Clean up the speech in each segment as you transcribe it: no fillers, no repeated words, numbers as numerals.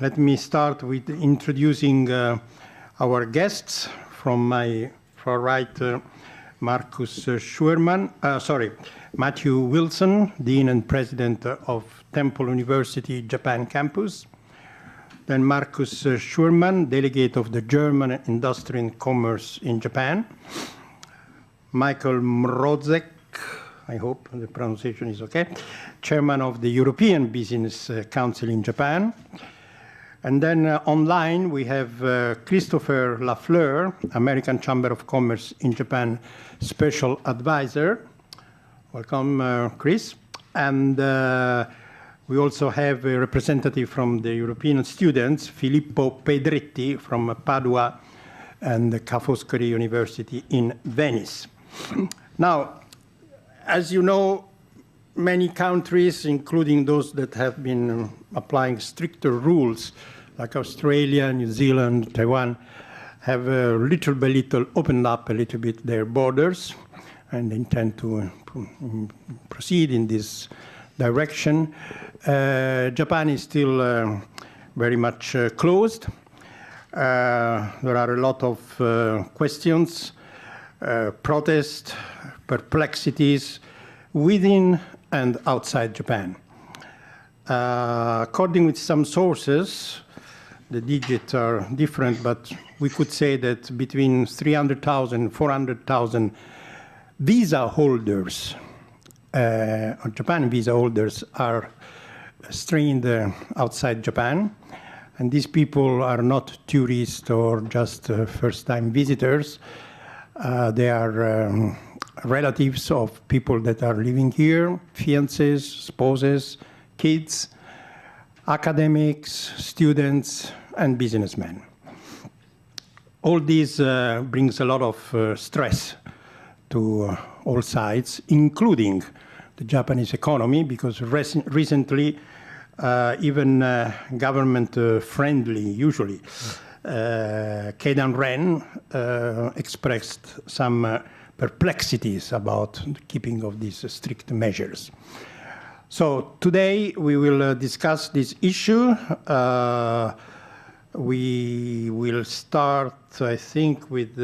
Let me start with introducing our guests. From my far right, Matthew Wilson, Dean and President of Temple University Japan Campus. Then Markus Schurmann, Delegate of the German Industry and Commerce in Japan. Michael Mrozek, I hope the pronunciation is okay, Chairman of the European Business Council in Japan. And then online we have Christopher Lafleur, American Chamber of Commerce in Japan Special Advisor. Welcome, Chris. And we also have a representative from the European students, Filippo Pedretti from Padua and the Ca' Foscari University in Venice. Now, as you know, many countries, including those that have been applying stricter rules, like Australia, New Zealand, Taiwan, have little by little opened up a little bit their borders and intend to proceed in this direction. Japan is still very much closed. There are a lot of questions, protests, perplexities within and outside Japan. According with some sources, the digits are different, but we could say that between 300,000 and 400,000 visa holders, or Japan visa holders, are strained outside Japan. And these people are not tourists or just first-time visitors. They are relatives of people that are living here, fiancés, spouses, kids, academics, students, and businessmen. All this brings a lot of stress to all sides, including the Japanese economy, because recently even government-friendly, usually, Keidan Ren expressed some perplexities about the keeping of these strict measures. So today we will discuss this issue. We will start, I think, with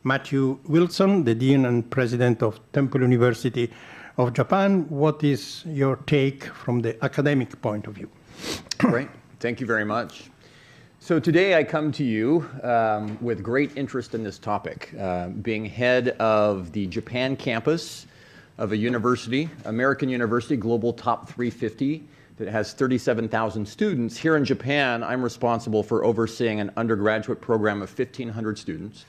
Matthew Wilson, the Dean and President of Temple University of Japan. What is your take from the academic point of view? Great. Thank you very much. So today I come to you with great interest in this topic, being head of the Japan campus of a university, American University, Global Top 350, that has 37,000 students. Here in Japan, I'm responsible for overseeing an undergraduate program of 1,500 students,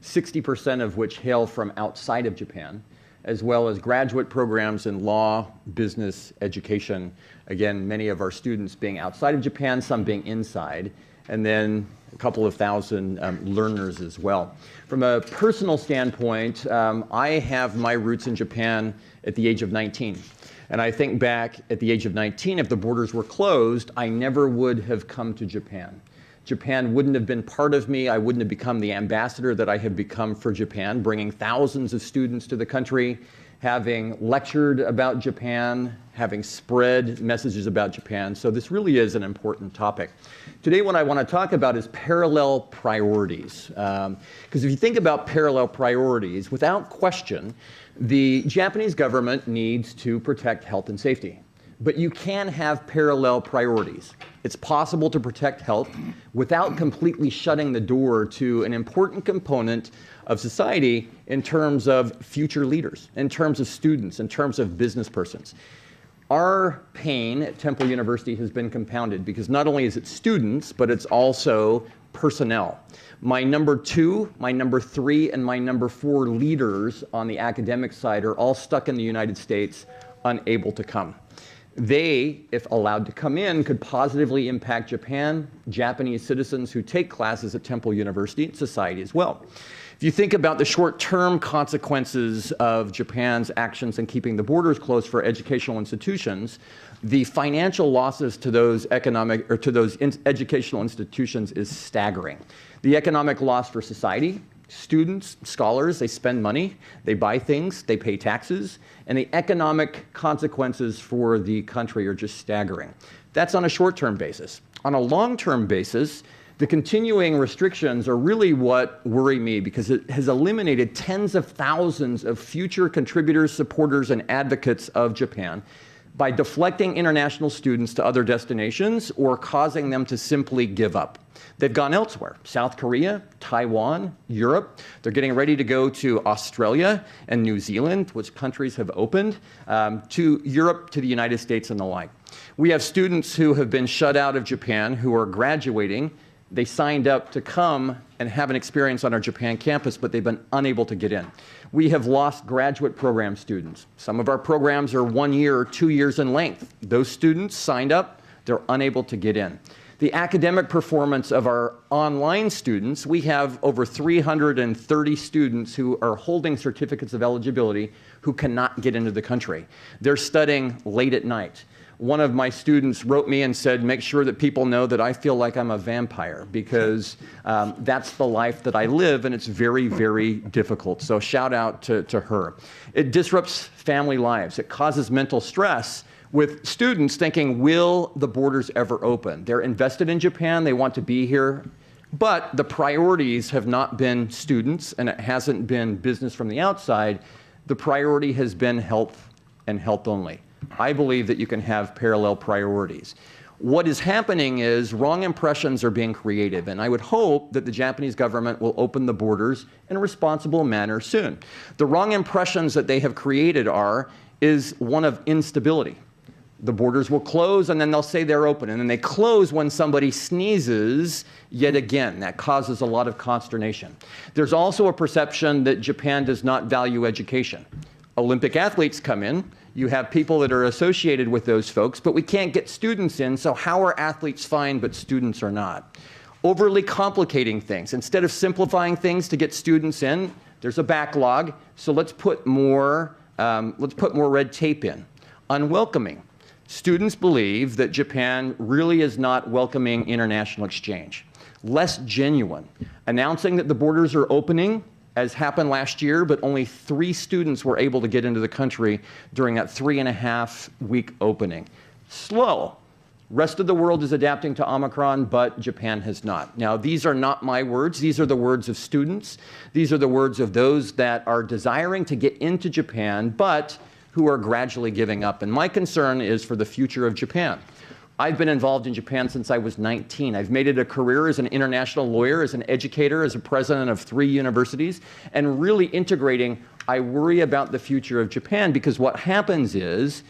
60% of which hail from outside of Japan, as well as graduate programs in law, business, education. Again, many of our students being outside of Japan, some being inside, and then a couple of thousand learners as well. From a personal standpoint, I have my roots in Japan at the age of 19. And I think back at the age of 19, if the borders were closed, I never would have come to Japan. Japan wouldn't have been part of me. I wouldn't have become the ambassador that I have become for Japan, bringing thousands of students to the country, having lectured about Japan, having spread messages about Japan. So this really is an important topic. Today what I want to talk about is parallel priorities. Because if you think about parallel priorities, without question, the Japanese government needs to protect health and safety. But you can have parallel priorities. It's possible to protect health without completely shutting the door to an important component of society in terms of future leaders, in terms of students, in terms of business persons. Our pain at Temple University has been compounded because not only is it students, but it's also personnel. My number 2, my number 3, and my number 4 leaders on the academic side are all stuck in the United States, unable to come. They, if allowed to come in, could positively impact Japan, Japanese citizens who take classes at Temple University, and society as well. If you think about the short-term consequences of Japan's actions in keeping the borders closed for educational institutions, the financial losses to those educational institutions is staggering. The economic loss for society, students, scholars, they spend money, they buy things, they pay taxes, and the economic consequences for the country are just staggering. That's on a short-term basis. On a long-term basis, the continuing restrictions are really what worry me, because it has eliminated tens of thousands of future contributors, supporters, and advocates of Japan by deflecting international students to other destinations or causing them to simply give up. They've gone elsewhere: South Korea, Taiwan, Europe. They're getting ready to go to Australia and New Zealand, which countries have opened, to Europe, to the United States, and the like. We have students who have been shut out of Japan who are graduating. They signed up to come and have an experience on our Japan campus, but they've been unable to get in. We have lost graduate program students. Some of our programs are 1 year or 2 years in length. Those students signed up, they're unable to get in. The academic performance of our online students, we have over 330 students who are holding certificates of eligibility who cannot get into the country. They're studying late at night. One of my students wrote me and said, make sure that people know that I feel like I'm a vampire, because that's the life that I live, and it's very, very difficult. So shout out to her. It disrupts family lives. It causes mental stress with students thinking, will the borders ever open? They're invested in Japan. They want to be here. But the priorities have not been students, and it hasn't been business from the outside. The priority has been health, and health only. I believe that you can have parallel priorities. What is happening is wrong impressions are being created, and I would hope that the Japanese government will open the borders in a responsible manner soon. The wrong impressions that they have created is one of instability. The borders will close, and then they'll say they're open, and then they close when somebody sneezes yet again. That causes a lot of consternation. There's also a perception that Japan does not value education. Olympic athletes come in. You have people that are associated with those folks, but we can't get students in, so how are athletes fine but students are not? Overly complicating things. Instead of simplifying things to get students in, there's a backlog, so let's put more red tape in. Unwelcoming. Students believe that Japan really is not welcoming international exchange. Less genuine. Announcing that the borders are opening, as happened last year, but only 3 students were able to get into the country during that 3.5-week opening. Slow. Rest of the world is adapting to Omicron, but Japan has not. Now, these are not my words. These are the words of students. These are the words of those that are desiring to get into Japan, but who are gradually giving up. And my concern is for the future of Japan. I've been involved in Japan since I was 19. I've made it a career as an international lawyer, as an educator, as a president of 3 universities, and really integrating. I worry about the future of Japan, because what happens is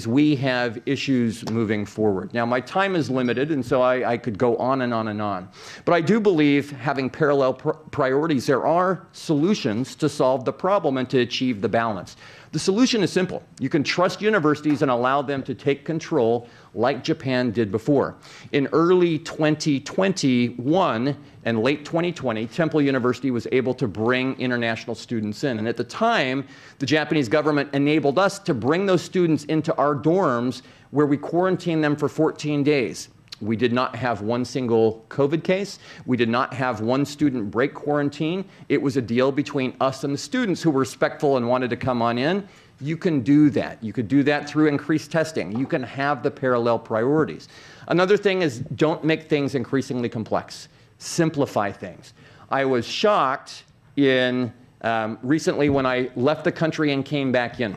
we have issues moving forward. Now, my time is limited, and so I could go on and on and on. But I do believe having parallel priorities, there are solutions to solve the problem and to achieve the balance. The solution is simple. You can trust universities and allow them to take control like Japan did before. In early 2021 and late 2020, Temple University was able to bring international students in. And at the time, the Japanese government enabled us to bring those students into our dorms, where we quarantined them for 14 days. We did not have one single COVID case. We did not have one student break quarantine. It was a deal between us and the students who were respectful and wanted to come on in. You can do that. You could do that through increased testing. You can have the parallel priorities. Another thing is, don't make things increasingly complex. Simplify things. I was shocked recently when I left the country and came back in.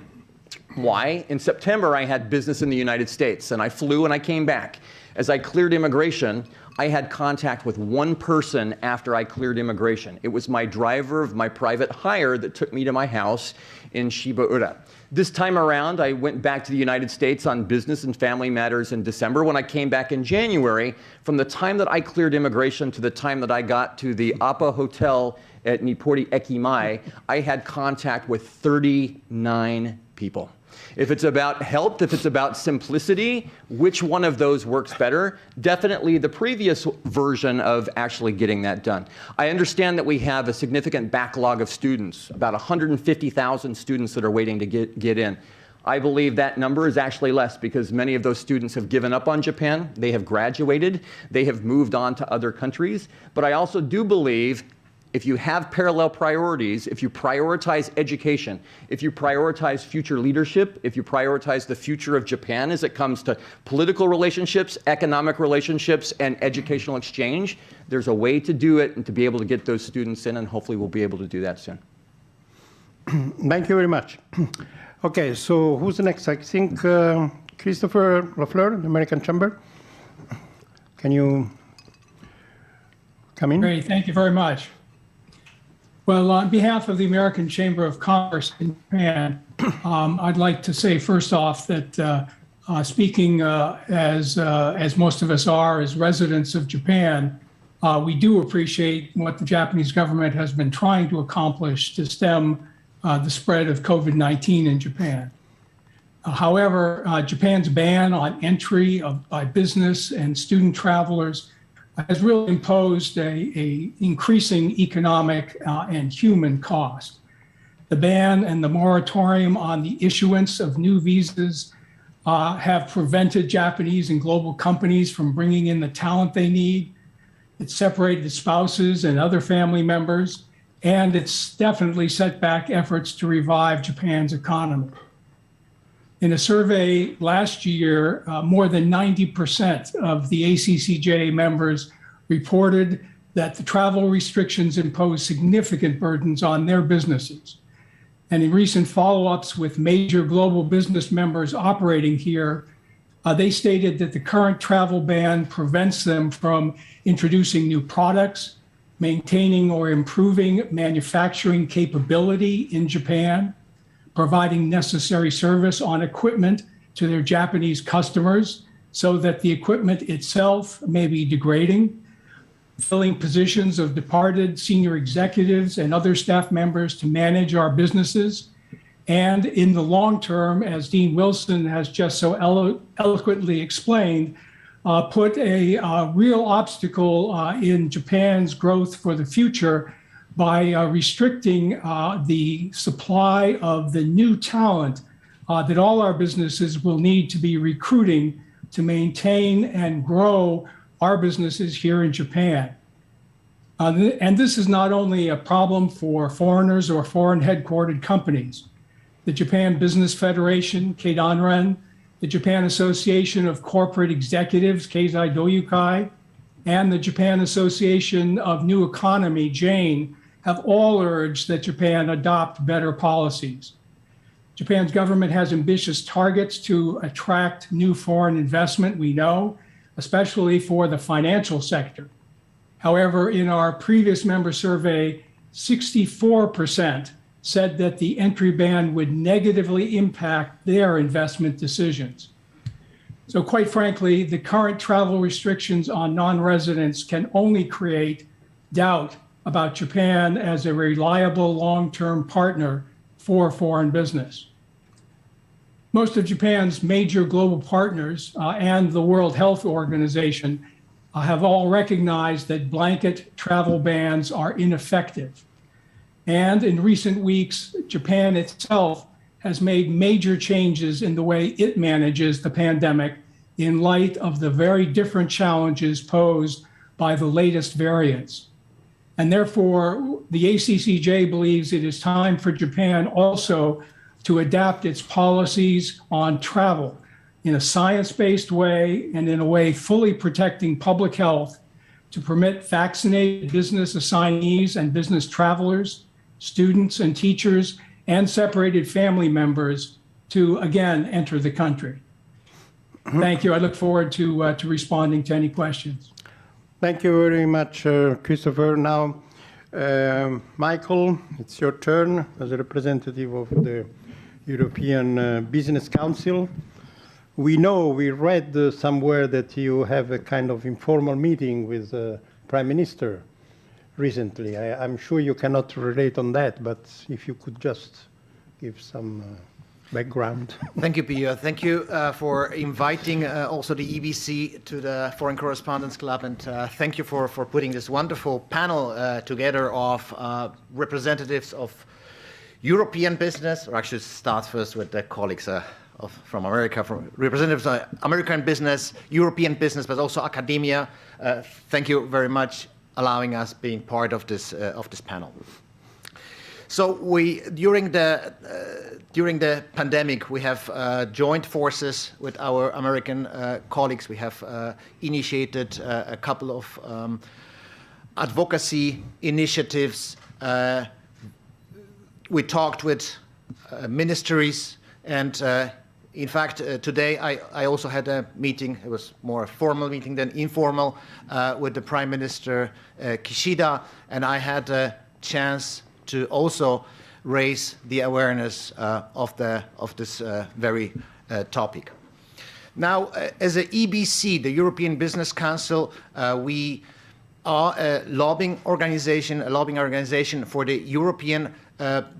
Why? In September, I had business in the United States, and I flew and I came back. As I cleared immigration, I had contact with one person after I cleared immigration. It was my driver of my private hire that took me to my house in Shibaura. This time around, I went back to the United States on business and family matters in December. When I came back in January, from the time that I cleared immigration to the time that I got to the Appa Hotel at Nippori Ekimai, I had contact with 39 people. If it's about health, if it's about simplicity, which one of those works better? Definitely the previous version of actually getting that done. I understand that we have a significant backlog of students, about 150,000 students that are waiting to get in. I believe that number is actually less, because many of those students have given up on Japan. They have graduated. They have moved on to other countries. But I also do believe if you have parallel priorities, if you prioritize education, if you prioritize future leadership, if you prioritize the future of Japan as it comes to political relationships, economic relationships, and educational exchange, there's a way to do it and to be able to get those students in, and hopefully we'll be able to do that soon. Thank you very much. Okay, so who's next? I think Christopher Lafleur, the American Chamber. Can you come in? Great, thank you very much. Well, on behalf of the American Chamber of Commerce in Japan, I'd like to say first off that speaking as most of us are as residents of Japan, we do appreciate what the Japanese government has been trying to accomplish to stem the spread of COVID-19 in Japan. However, Japan's ban on entry by business and student travelers has really imposed a increasing economic and human cost. The ban and the moratorium on the issuance of new visas have prevented Japanese and global companies from bringing in the talent they need. It's separated spouses and other family members, and it's definitely set back efforts to revive Japan's economy. In a survey last year, more than 90% of the ACCJ members reported that the travel restrictions impose significant burdens on their businesses. And in recent follow-ups with major global business members operating here, they stated that the current travel ban prevents them from introducing new products, maintaining or improving manufacturing capability in Japan, providing necessary service on equipment to their Japanese customers so that the equipment itself may be degrading, filling positions of departed senior executives and other staff members to manage our businesses, and in the long term, as Dean Wilson has just so eloquently explained, put a real obstacle in Japan's growth for the future by restricting the supply of the new talent that all our businesses will need to be recruiting to maintain and grow our businesses here in Japan. And this is not only a problem for foreigners or foreign headquartered companies. The Japan Business Federation, Keidanren, the Japan Association of Corporate Executives, Keizai Doyukai, and the Japan Association of New Economy, JANE, have all urged that Japan adopt better policies. Japan's government has ambitious targets to attract new foreign investment, we know, especially for the financial sector. However, in our previous member survey, 64% said that the entry ban would negatively impact their investment decisions. So quite frankly, the current travel restrictions on non-residents can only create doubt about Japan as a reliable long-term partner for foreign business. Most of Japan's major global partners and the World Health Organization have all recognized that blanket travel bans are ineffective. And in recent weeks, Japan itself has made major changes in the way it manages the pandemic in light of the very different challenges posed by the latest variants. And therefore, the ACCJ believes it is time for Japan also to adapt its policies on travel in a science-based way and in a way fully protecting public health to permit vaccinated business assignees and business travelers, students and teachers, and separated family members to again enter the country. Thank you. I look forward to responding to any questions. Thank you very much, Christopher. Now, Michael, it's your turn as a representative of the European Business Council. We know, we read somewhere that you have a kind of informal meeting with the Prime Minister recently. I'm sure you cannot relate on that, but if you could just give some background. Thank you, Pio. Thank you for inviting also the EBC to the Foreign Correspondents Club, and thank you for putting this wonderful panel together of representatives of European business, or I should start first with the colleagues from America, from representatives of American business, European business, but also academia. Thank you very much allowing us being part of this panel. So during the pandemic, we have joined forces with our American colleagues. We have initiated a couple of advocacy initiatives. We talked with ministries, and in fact, today I also had a meeting. It was more a formal meeting than informal with the Prime Minister Kishida, and I had a chance to also raise the awareness of this very topic. Now, as an EBC, the European Business Council, we are a lobbying organization for the European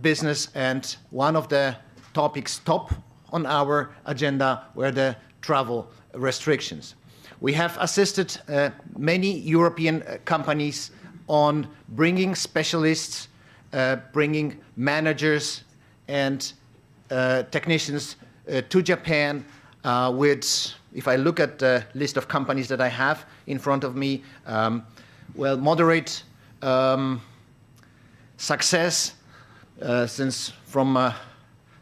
business, and one of the topics top on our agenda were the travel restrictions. We have assisted many European companies on bringing specialists, bringing managers and technicians to Japan with, if I look at the list of companies that I have in front of me, well, moderate success, since from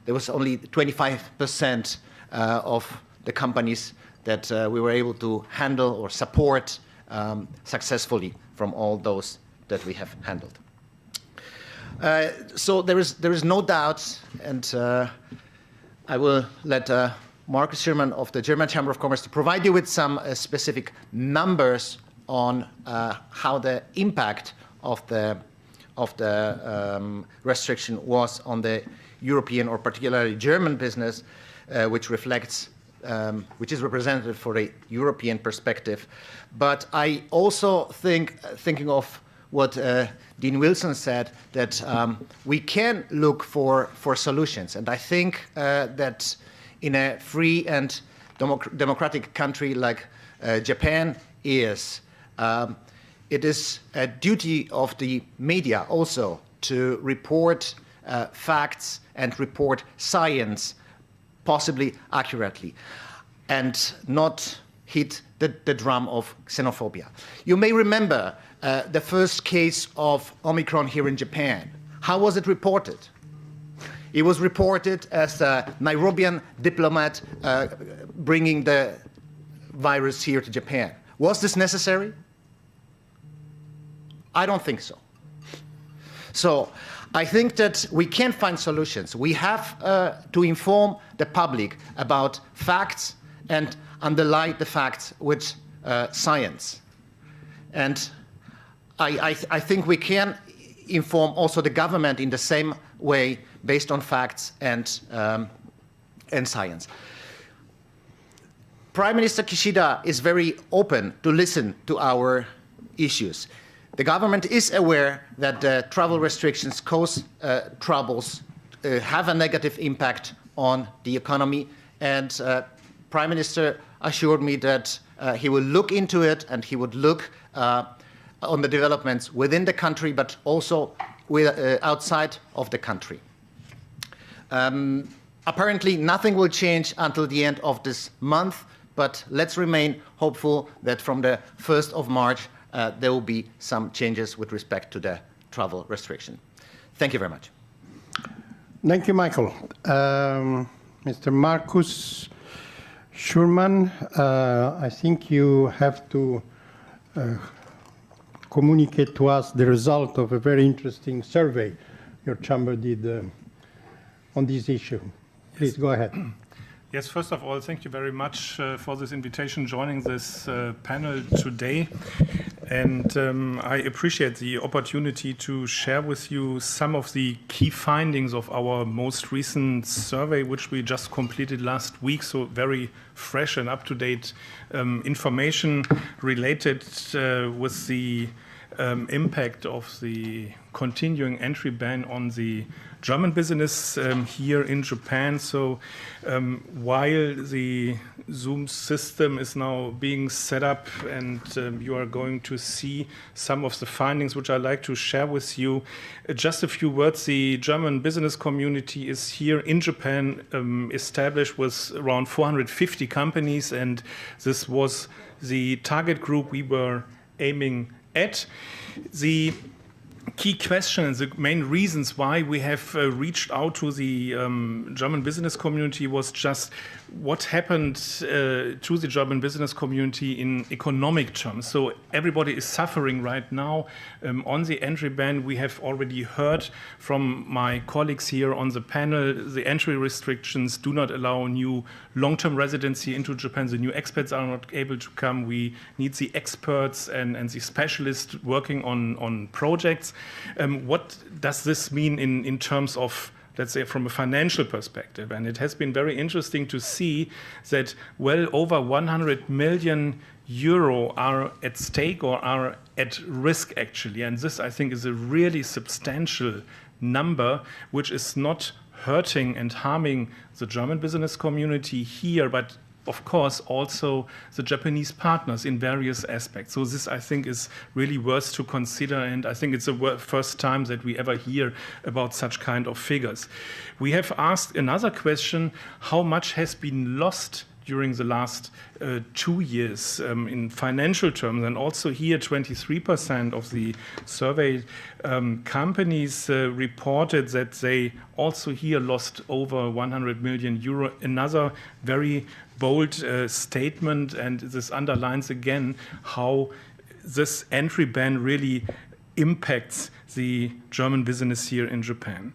there was only 25% of the companies that we were able to handle or support successfully from all those that we have handled. So there is no doubt, and I will let Markus Schürmann of the German Chamber of Commerce to provide you with some specific numbers on how the impact of the restriction was on the European or particularly German business, which reflects, which is representative for a European perspective. But I also thinking of what Dean Wilson said, that we can look for solutions. And I think that in a free and democratic country like Japan is, it is a duty of the media also to report facts and report science possibly accurately and not hit the drum of xenophobia. You may remember the first case of Omicron here in Japan. How was it reported? It was reported as a Nairobian diplomat bringing the virus here to Japan. Was this necessary? I don't think so. So I think that we can find solutions. We have to inform the public about facts and underlie the facts with science. And I think we can inform also the government in the same way based on facts and science. Prime Minister Kishida is very open to listen to our issues. The government is aware that the travel restrictions cause troubles, have a negative impact on the economy, and Prime Minister assured me that he will look into it and he would look on the developments within the country, but also outside of the country. Apparently, nothing will change until the end of this month, but let's remain hopeful that from the 1st of March, there will be some changes with respect to the travel restriction. Thank you very much. Thank you, Michael. Mr. Markus Schürmann, I think you have to communicate to us the result of a very interesting survey your chamber did on this issue. Please go ahead. Yes, first of all, thank you very much for this invitation, joining this panel today. And I appreciate the opportunity to share with you some of the key findings of our most recent survey, which we just completed last week. So very fresh and up-to-date information related with the impact of the continuing entry ban on the German business here in Japan. So while the Zoom system is now being set up and you are going to see some of the findings which I'd like to share with you, just a few words. The German business community is here in Japan, established with around 450 companies, and this was the target group we were aiming add. The key questions, the main reasons why we have reached out to the German business community was just what happened to the German business community in economic terms. So everybody is suffering right now. On the entry ban, we have already heard from my colleagues here on the panel, the entry restrictions do not allow new long-term residency into Japan. The new expats are not able to come. We need the experts and the specialists working on projects. What does this mean in terms of, let's say, from a financial perspective? And it has been very interesting to see that well over 100 million euro are at stake or are at risk, actually. And this, I think, is a really substantial number, which is not hurting and harming the German business community here, but of course, also the Japanese partners in various aspects. So this, I think, is really worth to consider, and I think it's the first time that we ever hear about such kind of figures. We have asked another question: how much has been lost during the last 2 years in financial terms? And also here, 23% of the surveyed companies reported that they also here lost over 100 million euro. Another very bold statement, and this underlines again how this entry ban really impacts the German business here in Japan.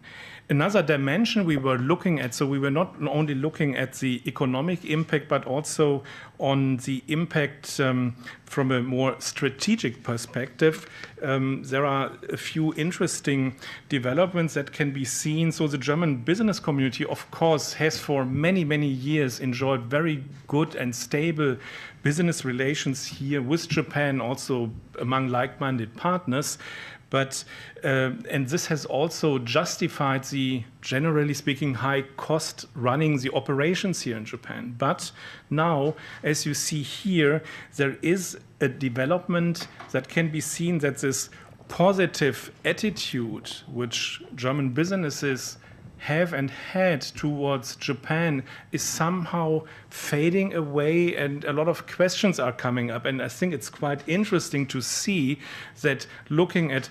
Another dimension we were looking at, so we were not only looking at the economic impact, but also on the impact from a more strategic perspective. There are a few interesting developments that can be seen. So the German business community, of course, has for many, many years enjoyed very good and stable business relations here with Japan, also among like-minded partners. But, and this has also justified the, generally speaking, high cost running the operations here in Japan. But now, as you see here, there is a development that can be seen that this positive attitude which German businesses have and had towards Japan is somehow fading away, and a lot of questions are coming up. And I think it's quite interesting to see that looking at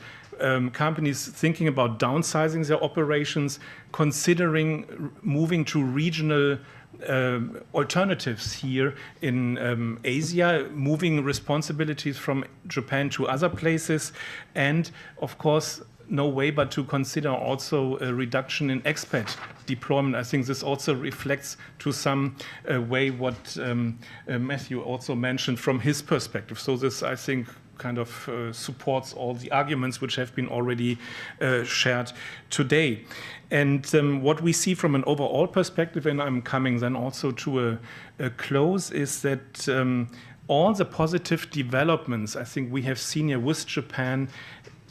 companies thinking about downsizing their operations, considering moving to regional alternatives here in Asia, moving responsibilities from Japan to other places, and of course no way but to consider also a reduction in expat deployment. I think this also reflects to some way what Matthew also mentioned from his perspective. So this, I think, kind of supports all the arguments which have been already shared today. And what we see from an overall perspective, and I'm coming then also to a close, is that all the positive developments I think we have seen here with Japan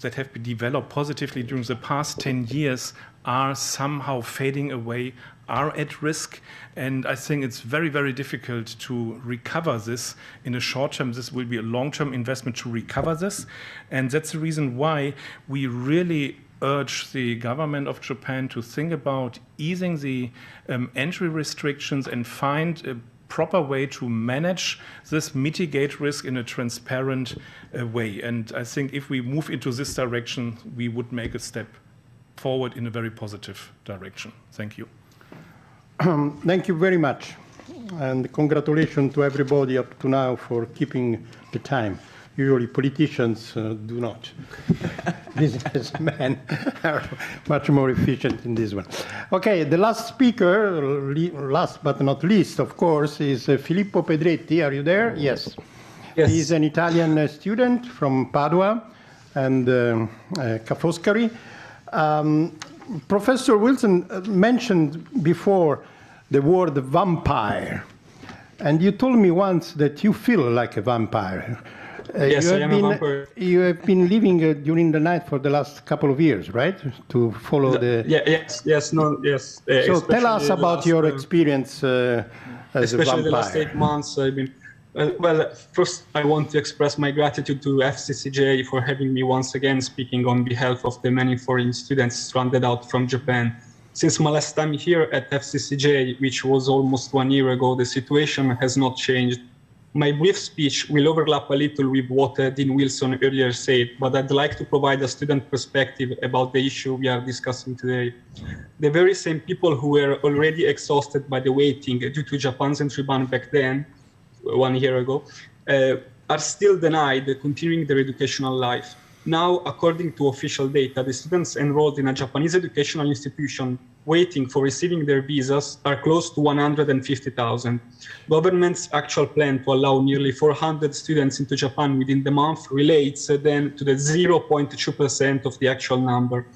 that have been developed positively during the past 10 years are somehow fading away, are at risk. And I think it's very, very difficult to recover this in a short term. This will be a long-term investment to recover this. And that's the reason why we really urge the government of Japan to think about easing the entry restrictions and find a proper way to manage this, mitigate risk in a transparent way. And I think if we move into this direction, we would make a step forward in a very positive direction. Thank you. Thank you very much. And congratulations to everybody up to now for keeping the time. Usually politicians do not. Businessmen are much more efficient in this one. Okay, the last speaker, last but not least, of course, is Filippo Pedretti. Are you there? Yes. Yes. He's an Italian student from Padua and Ca' Foscari. Professor Wilson mentioned before the word vampire. And you told me once that you feel like a vampire. Yes, I am a vampire. You have been living during the night for the last couple of years, right? To follow the... Yes. So tell us about your experience as a vampire. Especially the last 8 months, I've been... well, first I want to express my gratitude to FCCJ for having me once again speaking on behalf of the many foreign students stranded out from Japan. Since my last time here at FCCJ, which was almost 1 year ago, the situation has not changed. My brief speech will overlap a little with what Dean Wilson earlier said, but I'd like to provide a student perspective about the issue we are discussing today. The very same people who were already exhausted by the waiting due to Japan's entry ban back then, 1 year ago, are still denied continuing their educational life. Now, according to official data, the students enrolled in a Japanese educational institution waiting for receiving their visas are close to 150,000. Government's actual plan to allow nearly 400 students into Japan within the month relates then to the 0.2% of the actual number.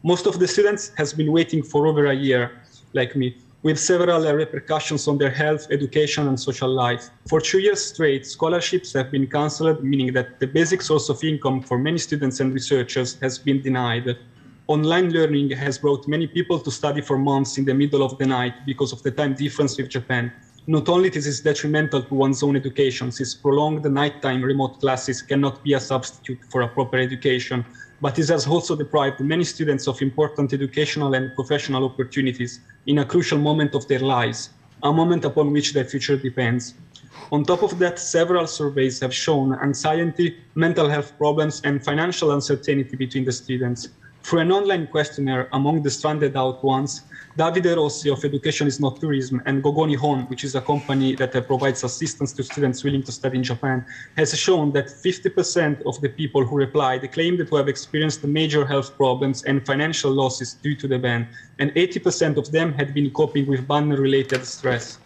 Most of the students has been waiting for over a year, like me, with several repercussions on their health, education, and social life. For 2 years straight, scholarships have been cancelled, meaning that the basic source of income for many students and researchers has been denied. Online learning has brought many people to study for months in the middle of the night because of the time difference with Japan. Not only this is detrimental to one's own education, since prolonged nighttime remote classes cannot be a substitute for a proper education, but it has also deprived many students of important educational and professional opportunities in a crucial moment of their lives, a moment upon which their future depends. On top of that, several surveys have shown anxiety, mental health problems, and financial uncertainty between the students. Through an online questionnaire among the stranded out ones, Davide Rossi of Education is Not Tourism and Gogoni Hon, which is a company that provides assistance to students willing to study in Japan, has shown that 50% of the people who replied claimed to have experienced major health problems and financial losses due to the ban, and 80% of them had been coping with ban-related stress.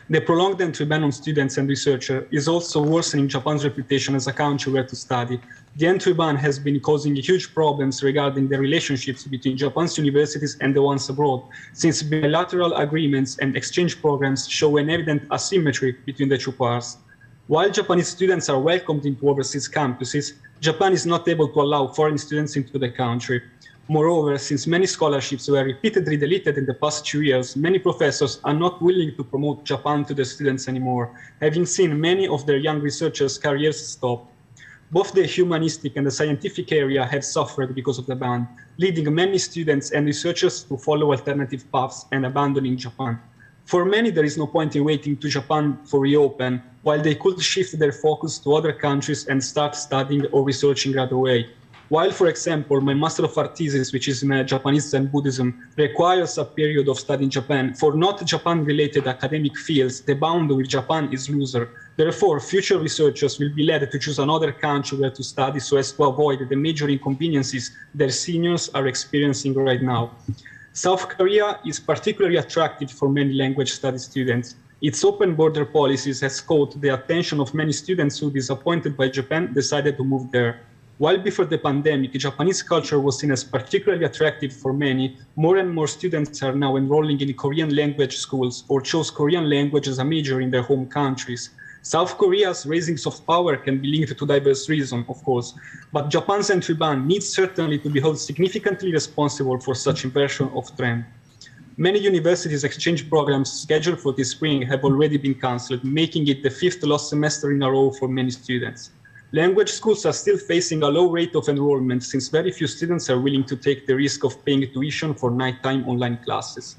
The prolonged entry ban on students and researchers is also worsening Japan's reputation as a country where to study. The entry ban has been causing huge problems regarding the relationships between Japan's universities and the ones abroad, since bilateral agreements and exchange programs show an evident asymmetry between the two parts. While Japanese students are welcomed into overseas campuses, Japan is not able to allow foreign students into the country. Moreover, since many scholarships were repeatedly deleted in the past 2 years, many professors are not willing to promote Japan to their students anymore, having seen many of their young researchers' careers stop. Both the humanistic and the scientific area have suffered because of the ban, leading many students and researchers to follow alternative paths and abandoning Japan. For many, there is no point in waiting to Japan for reopen, while they could shift their focus to other countries and start studying or researching right away. While, for example, my Master of Art thesis, which is in Japanese Zen Buddhism, requires a period of study in Japan, for not Japan-related academic fields, the bound with Japan is looser. Therefore, future researchers will be led to choose another country where to study so as to avoid the major inconveniences their seniors are experiencing right now. South Korea is particularly attractive for many language study students. Its open border policies has caught the attention of many students who, disappointed by Japan, decided to move there. While before the pandemic, Japanese culture was seen as particularly attractive for many, more and more students are now enrolling in Korean language schools or chose Korean language as a major in their home countries. South Korea's raising soft power can be linked to diverse reasons, of course, but Japan's entry ban needs certainly to be held significantly responsible for such inversion of trend. Many universities' exchange programs scheduled for this spring have already been cancelled, making it the 5th lost semester in a row for many students. Language schools are still facing a low rate of enrollment since very few students are willing to take the risk of paying tuition for nighttime online classes.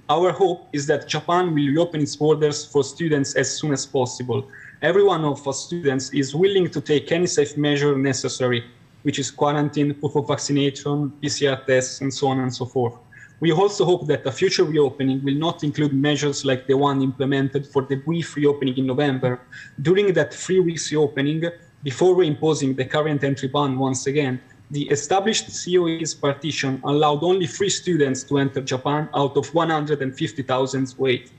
Our hope is that Japan will reopen its borders for students as soon as possible. Every one of us students is willing to take any safe measure necessary, which is quarantine, proof of vaccination, PCR tests, and so on and so forth. We also hope that a future reopening will not include measures like the one implemented for the brief reopening in November. During that 3 weeks reopening, before reimposing the current entry ban once again, the established COE's partition allowed only 3 students to enter Japan out of 150,000 wait.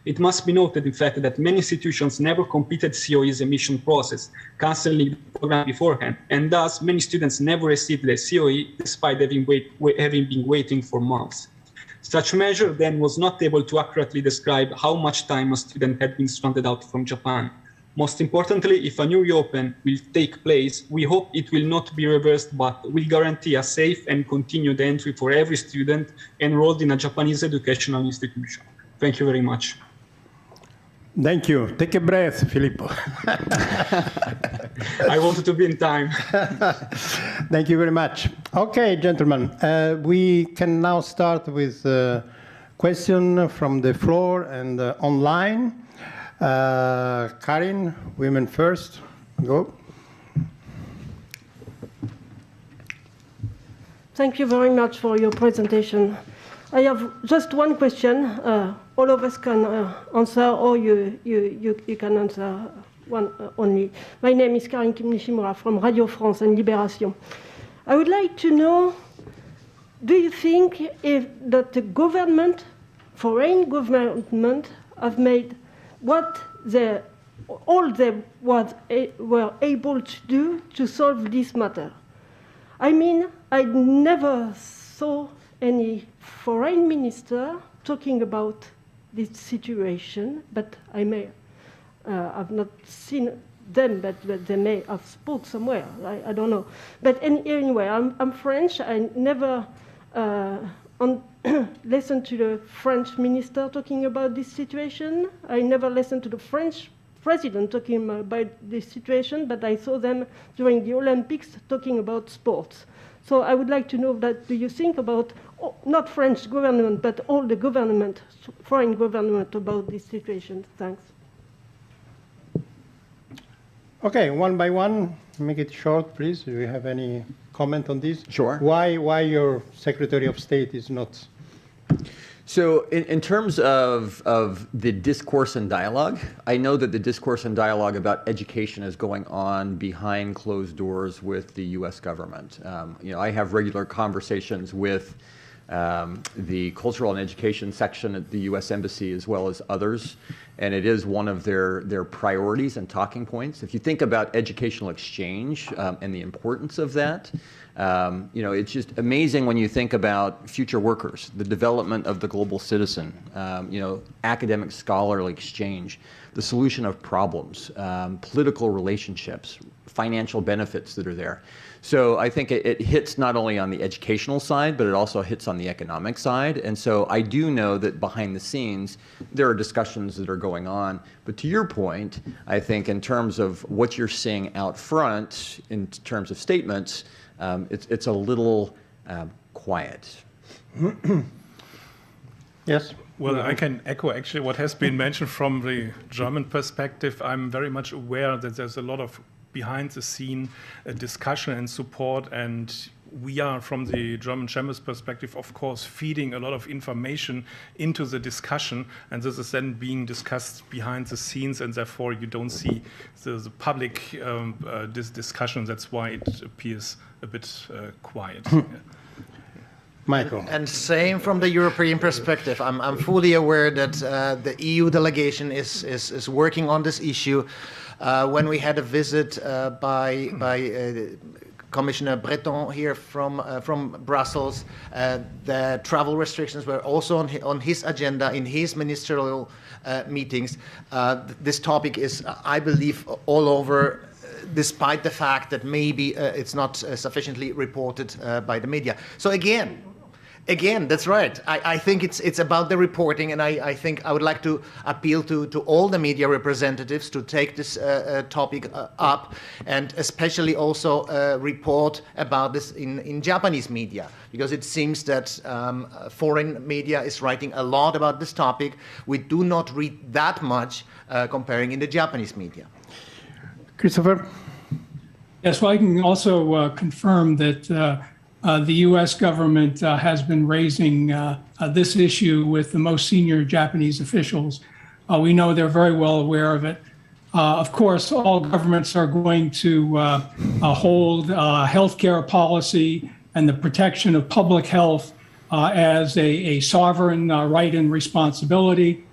It must be noted, in fact, that many institutions never completed COE's admission process, cancelling the program beforehand, and thus many students never received the COE despite having been waiting for months. Such measure then was not able to accurately describe how much time a student had been stranded out from Japan. Most importantly, if a new reopen will take place, we hope it will not be reversed, but will guarantee a safe and continued entry for every student enrolled in a Japanese educational institution. Thank you very much. Thank you. Take a breath, Filippo. I wanted to be in time. Thank you very much. Okay, gentlemen, we can now start with a question from the floor and online. Karin, Women First, go. Thank you very much for your presentation. I have just one question. All of us can answer, or you can answer one only. My name is Karin Kim-Nishimura from Radio France and Libération. I would like to know, do you think that the government, foreign government, have made what they were able to do to solve this matter? I mean, I never saw any foreign minister talking about this situation, but I may have not seen them, but they may have spoke somewhere. I don't know. But anyway, I'm French. I never listened to the French minister talking about this situation. I never listened to the French president talking about this situation, but I saw them during the Olympics talking about sports. So I would like to know that, do you think about, not French government, but all the government, foreign government, about this situation? Thanks. Okay, one by one, make it short, please. Do you have any comment on this? Sure. Why your Secretary of State is not? So in terms of the discourse and dialogue, I know that the discourse and dialogue about education is going on behind closed doors with the U.S. government. I have regular conversations with the cultural and education section at the U.S. Embassy as well as others, and it is one of their priorities and talking points. If you think about educational exchange and the importance of that, it's just amazing when you think about future workers, the development of the global citizen, academic scholarly exchange, the solution of problems, political relationships, financial benefits that are there. So I think it hits not only on the educational side, but it also hits on the economic side. And so I do know that behind the scenes, there are discussions that are going on. But to your point, I think in terms of what you're seeing out front, in terms of statements, it's a little quiet. Yes. Well, I can echo actually what has been mentioned from the German perspective. I'm very much aware that there's a lot of behind the scene discussion and support, and we are, from the German Chamber's perspective, of course, feeding a lot of information into the discussion, and this is then being discussed behind the scenes, and therefore you don't see the public discussion. That's why it appears a bit quiet. Michael. And same from the European perspective. I'm fully aware that the EU delegation is working on this issue. When we had a visit by Commissioner Breton here from Brussels, the travel restrictions were also on his agenda in his ministerial meetings. This topic is, I believe, all over, despite the fact that maybe it's not sufficiently reported by the media. So Again, that's right. I think it's about the reporting, and I think I would like to appeal to all the media representatives to take this topic up, and especially also report about this in Japanese media, because it seems that foreign media is writing a lot about this topic. We do not read that much comparing in the Japanese media. Christopher? Yes, well, I can also confirm that the U.S. government has been raising this issue with the most senior Japanese officials. We know they're very well aware of it. Of course, all governments are going to hold healthcare policy and the protection of public health as a sovereign right and responsibility.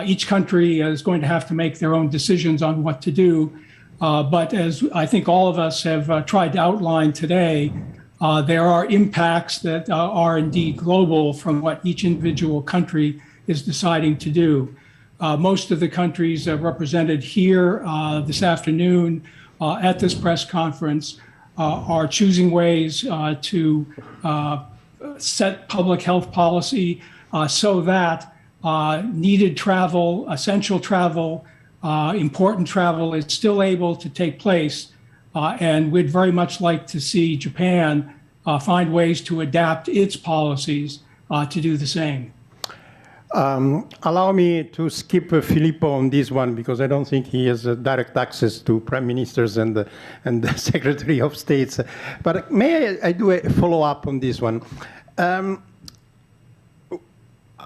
Each country is going to have to make their own decisions on what to do. But as I think all of us have tried to outline today, there are impacts that are indeed global from what each individual country is deciding to do. Most of the countries represented here this afternoon at this press conference are choosing ways to set public health policy so that needed travel, essential travel, important travel is still able to take place. And we'd very much like to see Japan find ways to adapt its policies to do the same. Allow me to skip Filippo on this one because I don't think he has direct access to prime ministers and the secretary of states. But may I do a follow-up on this one?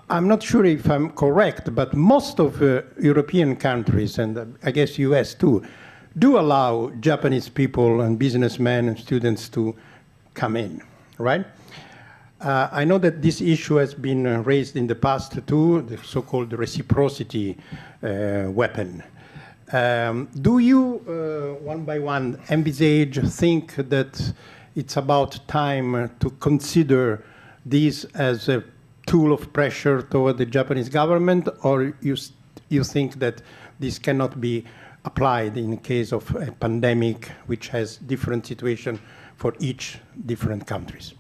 I'm not sure if I'm correct, but most of European countries, and I guess US too, do allow Japanese people and businessmen and students to come in, right? I know that this issue has been raised in the past too, the so-called reciprocity weapon. Do you, one by one, think that it's about time to consider this as a tool of pressure toward the Japanese government, or you think that this cannot be applied in case of a pandemic which has different situation for each different countries?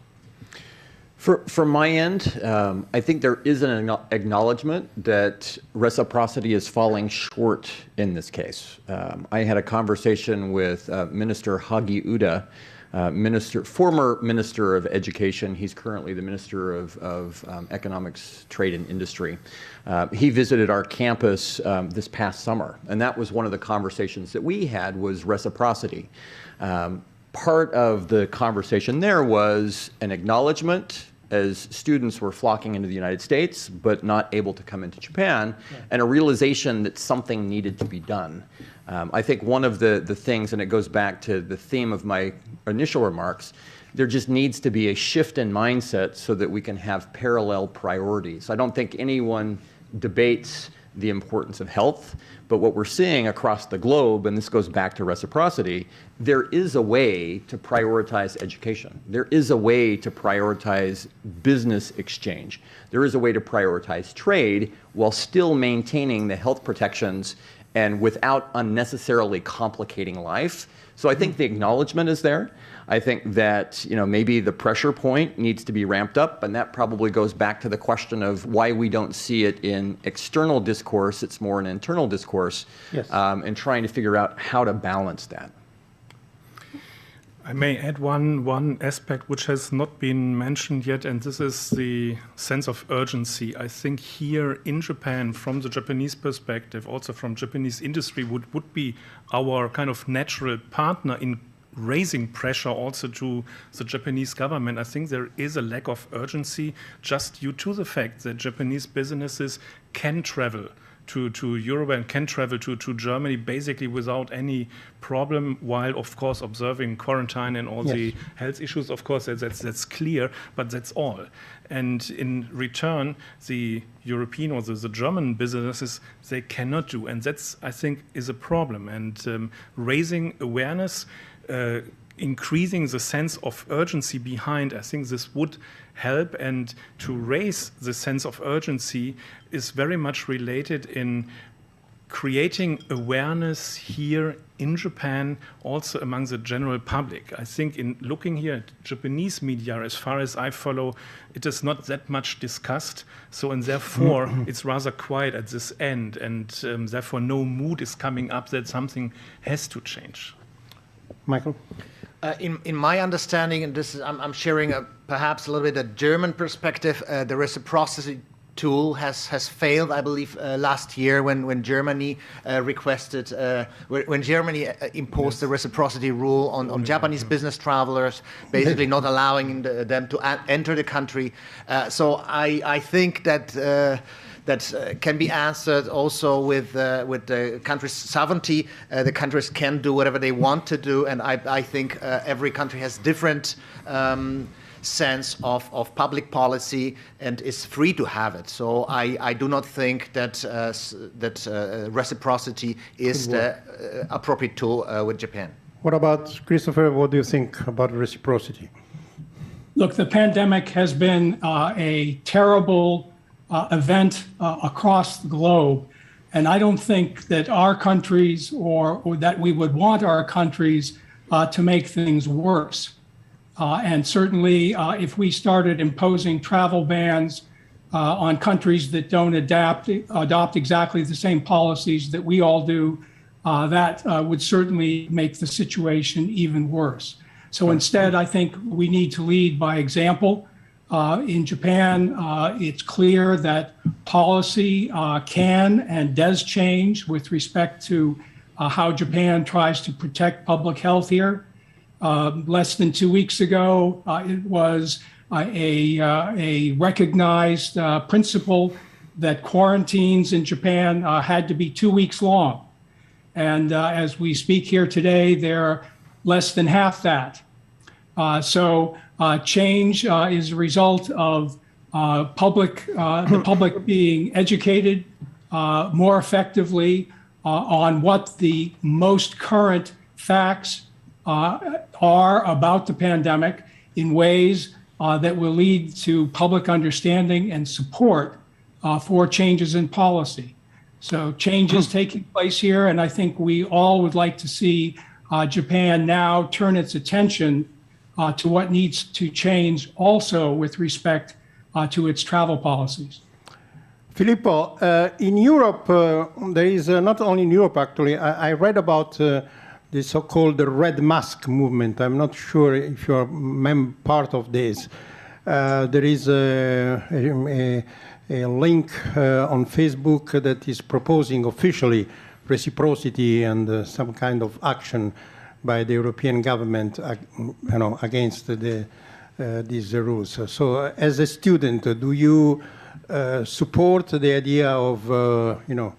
From my end, I think there is an acknowledgement that reciprocity is falling short in this case. I had a conversation with Minister Hagiuda, former Minister of Education. He's currently the Minister of Economics, Trade and Industry. He visited our campus this past summer, and that was one of the conversations that we had was reciprocity. Part of the conversation there was an acknowledgement as students were flocking into the United States but not able to come into Japan, and a realization that something needed to be done. I think one of the things, and it goes back to the theme of my initial remarks, there just needs to be a shift in mindset so that we can have parallel priorities. I don't think anyone debates the importance of health, but what we're seeing across the globe, and this goes back to reciprocity, there is a way to prioritize education. There is a way to prioritize business exchange. There is a way to prioritize trade while still maintaining the health protections and without unnecessarily complicating life. So I think the acknowledgement is there. I think that maybe the pressure point needs to be ramped up, and that probably goes back to the question of why we don't see it in external discourse. It's more an internal discourse, yes. And trying to figure out how to balance that. I may add one aspect which has not been mentioned yet, and this is the sense of urgency. I think here in Japan, from the Japanese perspective, also from Japanese industry, would be our kind of natural partner in raising pressure also to the Japanese government. I think there is a lack of urgency just due to the fact that Japanese businesses can travel to Europe and can travel to Germany basically without any problem, while of course observing quarantine and all the health issues. Of course, that's clear, but that's all. And in return, the European or the German businesses, they cannot do. And that's, I think, is a problem. And raising awareness, increasing the sense of urgency behind, I think this would help. And to raise the sense of urgency is very much related in creating awareness here in Japan, also among the general public. I think in looking here at Japanese media, as far as I follow, it is not that much discussed. So, and therefore, it's rather quiet at this end. And therefore, no mood is coming up that something has to change. Michael? In my understanding, and this is, I'm sharing perhaps a little bit a German perspective, the reciprocity tool has failed, I believe, last year when Germany requested, when Germany imposed the reciprocity rule on Japanese business travelers, basically not allowing them to enter the country. So I think that that can be answered also with the country's sovereignty. The countries can do whatever they want to do, and I think every country has different sense of public policy and is free to have it. So I do not think that reciprocity is the appropriate tool with Japan. What about Christopher? What do you think about reciprocity? Look, the pandemic has been a terrible event across the globe. And I don't think that our countries or that we would want our countries to make things worse. And certainly if we started imposing travel bans on countries that don't adopt exactly the same policies that we all do, that would certainly make the situation even worse. So instead, I think we need to lead by example. In Japan, it's clear that policy can and does change with respect to how Japan tries to protect public health here. Less than 2 weeks ago, it was a recognized principle that quarantines in Japan had to be 2 weeks long. And as we speak here today, they're less than half that. So change is a result of the public being educated more effectively on what the most current facts are about the pandemic in ways that will lead to public understanding and support for changes in policy. So change is taking place here, and I think we all would like to see Japan now turn its attention to what needs to change also with respect to its travel policies. Filippo, in Europe, there is not only in Europe actually, I read about the so-called Red Mask movement. I'm not sure if you're part of this. There is a link on Facebook that is proposing officially reciprocity and some kind of action by the European government, against these rules. So, as a student, do you support the idea of,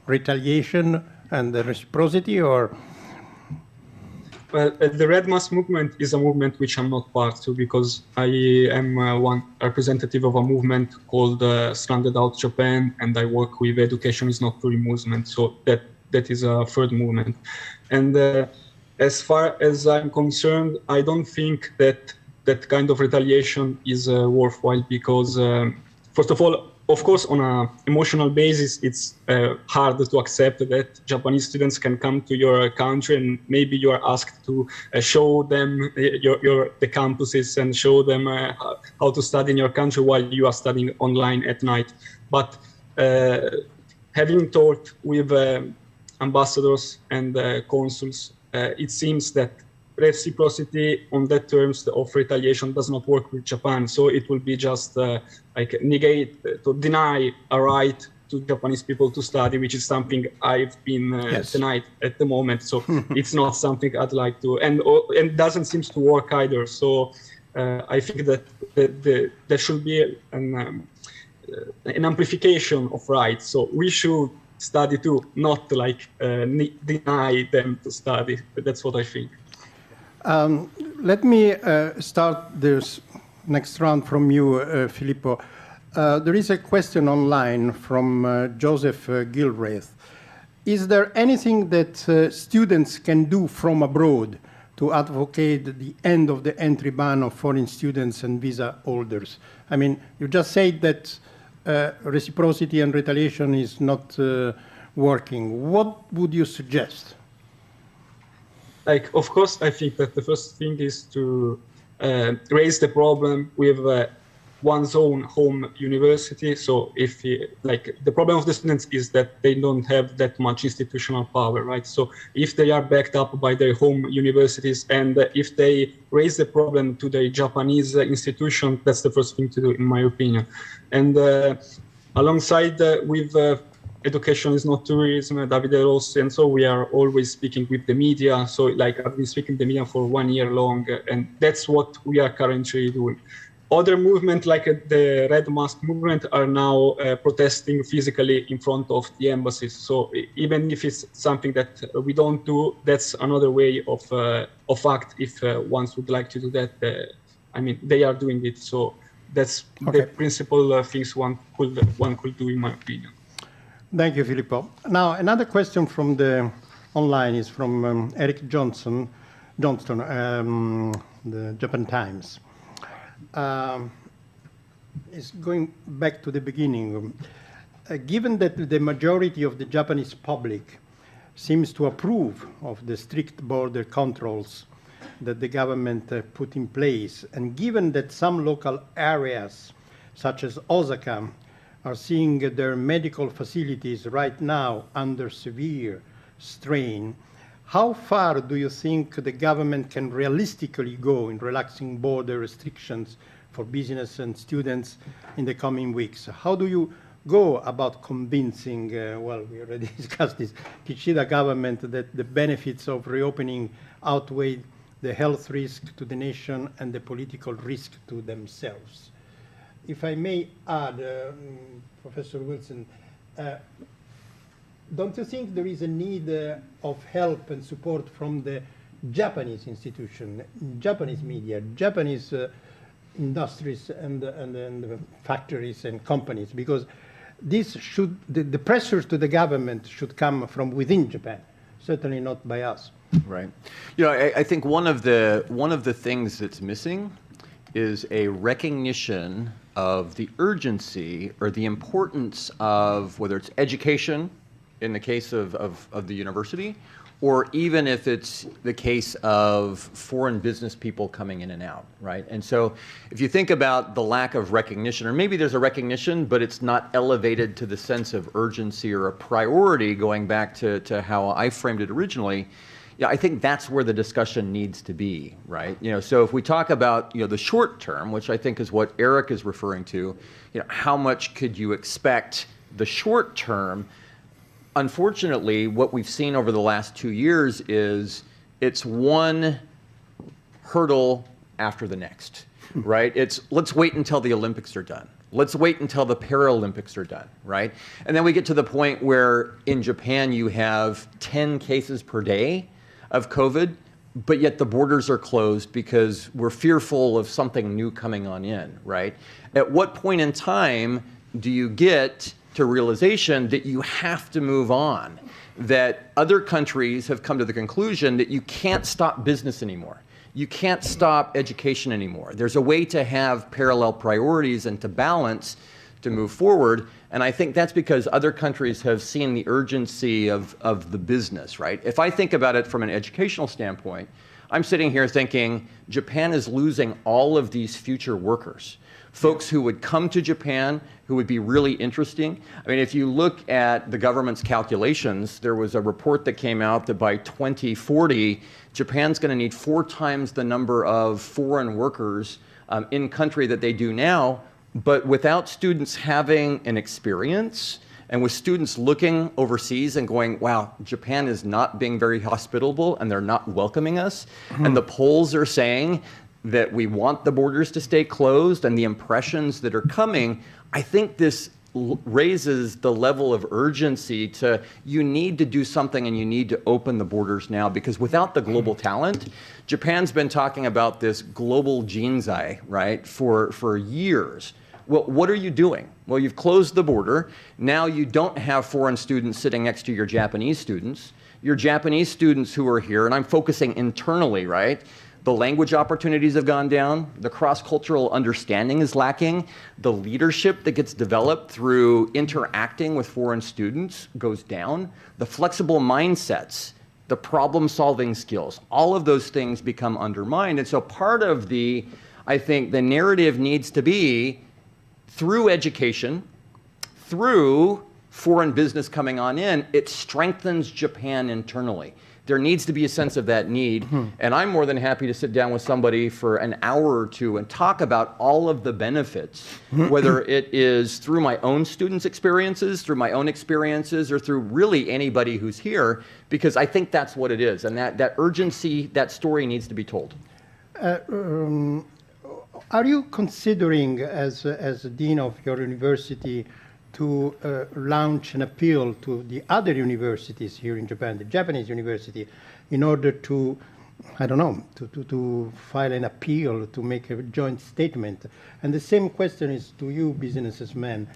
retaliation and reciprocity, or? Well, the Red Mask movement is a movement which I'm not part of, because I am one representative of a movement called Stranded Out Japan, and I work with Education is Not Tourism movement. So that is a third movement. And as far as I'm concerned, I don't think that that kind of retaliation is worthwhile, because first of all, of course, on an emotional basis, it's hard to accept that Japanese students can come to your country and maybe you are asked to show them the campuses and show them how to study in your country while you are studying online at night. But having talked with ambassadors and consuls, it seems that reciprocity on that terms of retaliation does not work with Japan. So it will be just like to deny a right to Japanese people to study, which is something I've been denied at the moment. So it's not something I'd like to, and doesn't seem to work either. So I think that there should be an amplification of rights. So we should study too, not like deny them to study. But that's what I think. Let me start this next round from you, Filippo. There is a question online from Joseph Gilraith. Is there anything that students can do from abroad to advocate the end of the entry ban of foreign students and visa holders? I mean, you just said that reciprocity and retaliation is not working. What would you suggest? Of course, I think that the first thing is to raise the problem with one's own home university. So if the problem of the students is that they don't have that much institutional power, right? So if they are backed up by their home universities, and if they raise the problem to the Japanese institution, that's the first thing to do, in my opinion. And alongside with Education is Not Tourism, Davide Rossi, and so we are always speaking with the media. So I've been speaking to the media for 1 year long, and that's what we are currently doing. Other movements like the Red Mask movement are now protesting physically in front of the embassies. So even if it's something that we don't do, that's another way of act if one would like to do that. I mean, they are doing it. So that's the principal things one could do, in my opinion. Thank you, Filippo. Now, another question from the online is from Eric Johnston, the Japan Times. It's going back to the beginning. Given that the majority of the Japanese public seems to approve of the strict border controls that the government put in place, and given that some local areas, such as Osaka, are seeing their medical facilities right now under severe strain, how far do you think the government can realistically go in relaxing border restrictions for business and students in the coming weeks. How do you go about convincing, well, we already discussed this, Kishida government that the benefits of reopening outweigh the health risk to the nation and the political risk to themselves? If I may add, Professor Wilson, don't you think there is a need of help and support from the Japanese institution, Japanese media, Japanese industries and factories and companies? Because this should, the pressures to the government should come from within Japan, certainly not by us. Right. You know, I think one of the things that's missing is a recognition of the urgency or the importance of whether it's education in the case of the university, or even if it's the case of foreign business people coming in and out, right? And so if you think about the lack of recognition, or maybe there's a recognition, but it's not elevated to the sense of urgency or a priority, going back to how I framed it originally, yeah, I think that's where the discussion needs to be, right? You know, so if we talk about, the short term, which I think is what Eric is referring to, how much could you expect the short term? Unfortunately, what we've seen over the last 2 years is it's one hurdle after the next, right? It's let's wait until the Olympics are done. Let's wait until the Paralympics are done, right? And then we get to the point where in Japan you have 10 cases per day of COVID, but yet the borders are closed because we're fearful of something new coming on in, right? At what point in time do you get to realization that you have to move on, that other countries have come to the conclusion that you can't stop business anymore? You can't stop education anymore. There's a way to have parallel priorities and to balance to move forward. And I think that's because other countries have seen the urgency of the business, right? If I think about it from an educational standpoint, I'm sitting here thinking Japan is losing all of these future workers, folks who would come to Japan, who would be really interesting. I mean, if you look at the government's calculations, there was a report that came out that by 2040, Japan's going to need 4 times the number of foreign workers in country that they do now. But without students having an experience, and with students looking overseas and going, wow, Japan is not being very hospitable and they're not welcoming us, and the polls are saying that we want the borders to stay closed, and the impressions that are coming, I think this raises the level of urgency to, you need to do something and you need to open the borders now, because without the global talent, Japan's been talking about this global Jinsai, right, for years. Well, what are you doing? Well, you've closed the border. Now you don't have foreign students sitting next to your Japanese students. Your Japanese students who are here, and I'm focusing internally, right? The language opportunities have gone down. The cross-cultural understanding is lacking. The leadership that gets developed through interacting with foreign students goes down. The flexible mindsets, the problem-solving skills, all of those things become undermined. And so part of I think the narrative needs to be through education, through foreign business coming on in, it strengthens Japan internally. There needs to be a sense of that need. And I'm more than happy to sit down with somebody for an hour or two and talk about all of the benefits, whether it is through my own students' experiences, through my own experiences, or through really anybody who's here, because I think that's what it is. And that urgency, that story needs to be told. Are you considering, as a dean of your university, to launch an appeal to the other universities here in Japan, the Japanese university, in order to, I don't know, to file an appeal, to make a joint statement? And the same question is to you, businessmen.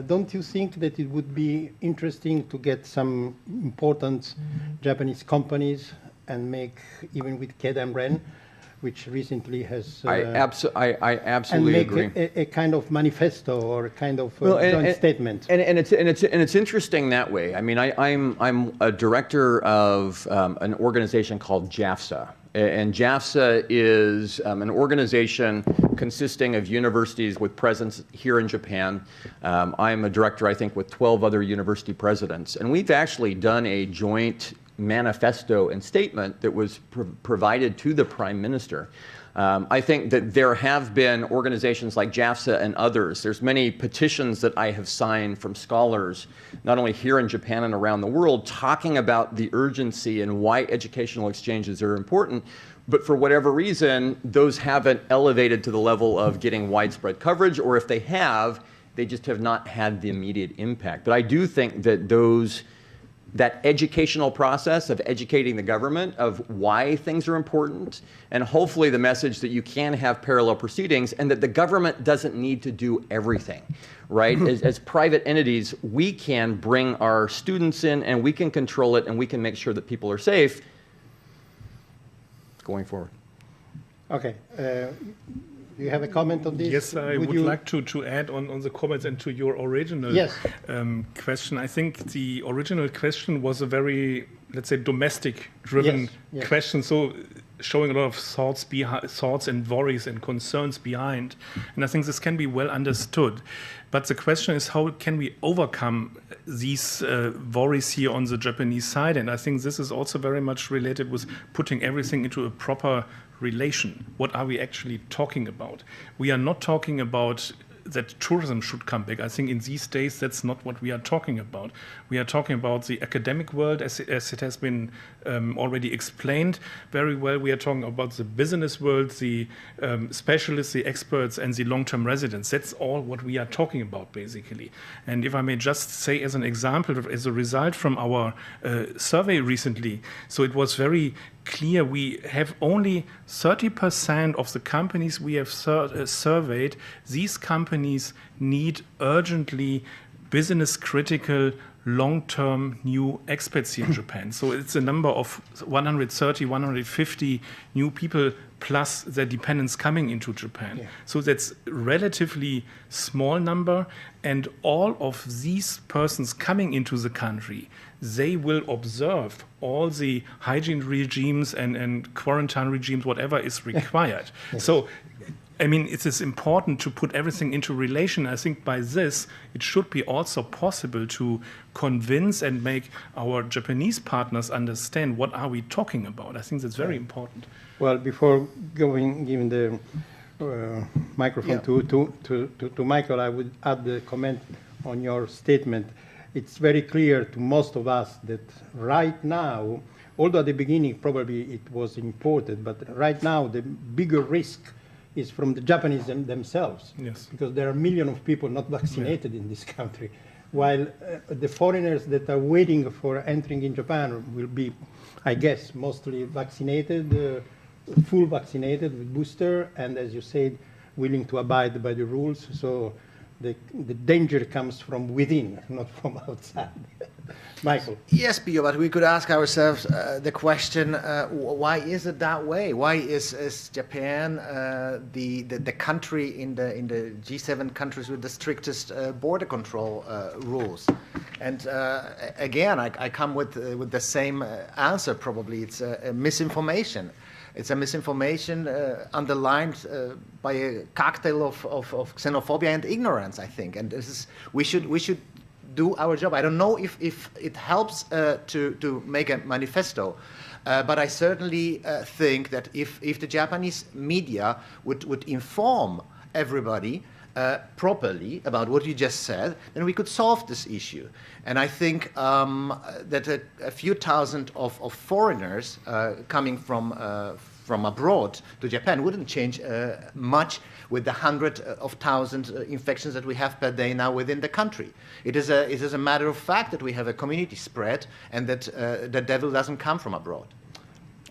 Don't you think that it would be interesting to get some important Japanese companies and make, even with Kedam Ren, which recently has I absolutely agree. And make a kind of manifesto or a kind of joint statement. And it's interesting that way. I mean, I'm a director of an organization called JAFSA, and JAFSA is an organization consisting of universities with presence here in Japan. I'm a director, I think, with 12 other university presidents, and we've actually done a joint manifesto and statement that was provided to the Prime Minister. I think that there have been organizations like JAFSA and others. There's many petitions that I have signed from scholars, not only here in Japan and around the world, talking about the urgency and why educational exchanges are important. But for whatever reason, those haven't elevated to the level of getting widespread coverage, or if they have, they just have not had the immediate impact. But I do think that that educational process of educating the government of why things are important, and hopefully the message that you can have parallel proceedings and that the government doesn't need to do everything, right? As private entities, we can bring our students in and we can control it and we can make sure that people are safe going forward. Okay. Do you have a comment on this? Yes, I would like to add on the comments and to your original question. I think the original question was a very, let's say, domestic-driven question, so showing a lot of thoughts and worries and concerns behind. And I think this can be well understood. But the question is, how can we overcome these worries here on the Japanese side? And I think this is also very much related with putting everything into a proper relation. What are we actually talking about? We are not talking about that tourism should come back. I think in these days, that's not what we are talking about. We are talking about the academic world, as it has been already explained very well. We are talking about the business world, the specialists, the experts, and the long-term residents. That's all what we are talking about, basically. And if I may just say as an example, as a result from our survey recently, so it was very clear we have only 30% of the companies we have surveyed. These companies need urgently business-critical, long-term new experts here in Japan. So it's a number of 130, 150 new people plus their dependents coming into Japan. Yeah. So that's relatively small number, and all of these persons coming into the country, they will observe all the hygiene regimes and quarantine regimes, whatever is required. Yes. So, I mean, it is important to put everything into relation. I think by this, it should be also possible to convince and make our Japanese partners understand what are we talking about. I think that's very important. Well, before giving the microphone to Michael, I would add the comment on your statement. It's very clear to most of us that right now, although at the beginning probably it was imported, but right now the bigger risk is from the Japanese themselves. Yes. Because there are millions of people not vaccinated in this country, while the foreigners that are waiting for entering in Japan will be, I guess, mostly vaccinated, full vaccinated with booster, and as you said, willing to abide by the rules. So the danger comes from within, not from outside. Michael. Yes, Pio, but we could ask ourselves the question, why is it that way? Why is Japan the country in the G7 countries with the strictest border control rules? And again, I come with the same answer probably. It's misinformation. It's a misinformation underlined by a cocktail of xenophobia and ignorance, I think. And this is, we should do our job. I don't know if it helps to make a manifesto, but I certainly think that if the Japanese media would inform everybody properly about what you just said, then we could solve this issue. And I think that a few thousand of foreigners coming from abroad to Japan wouldn't change much with the hundreds of thousands infections that we have per day now within the country. It is a matter of fact that we have a community spread and that the devil doesn't come from abroad.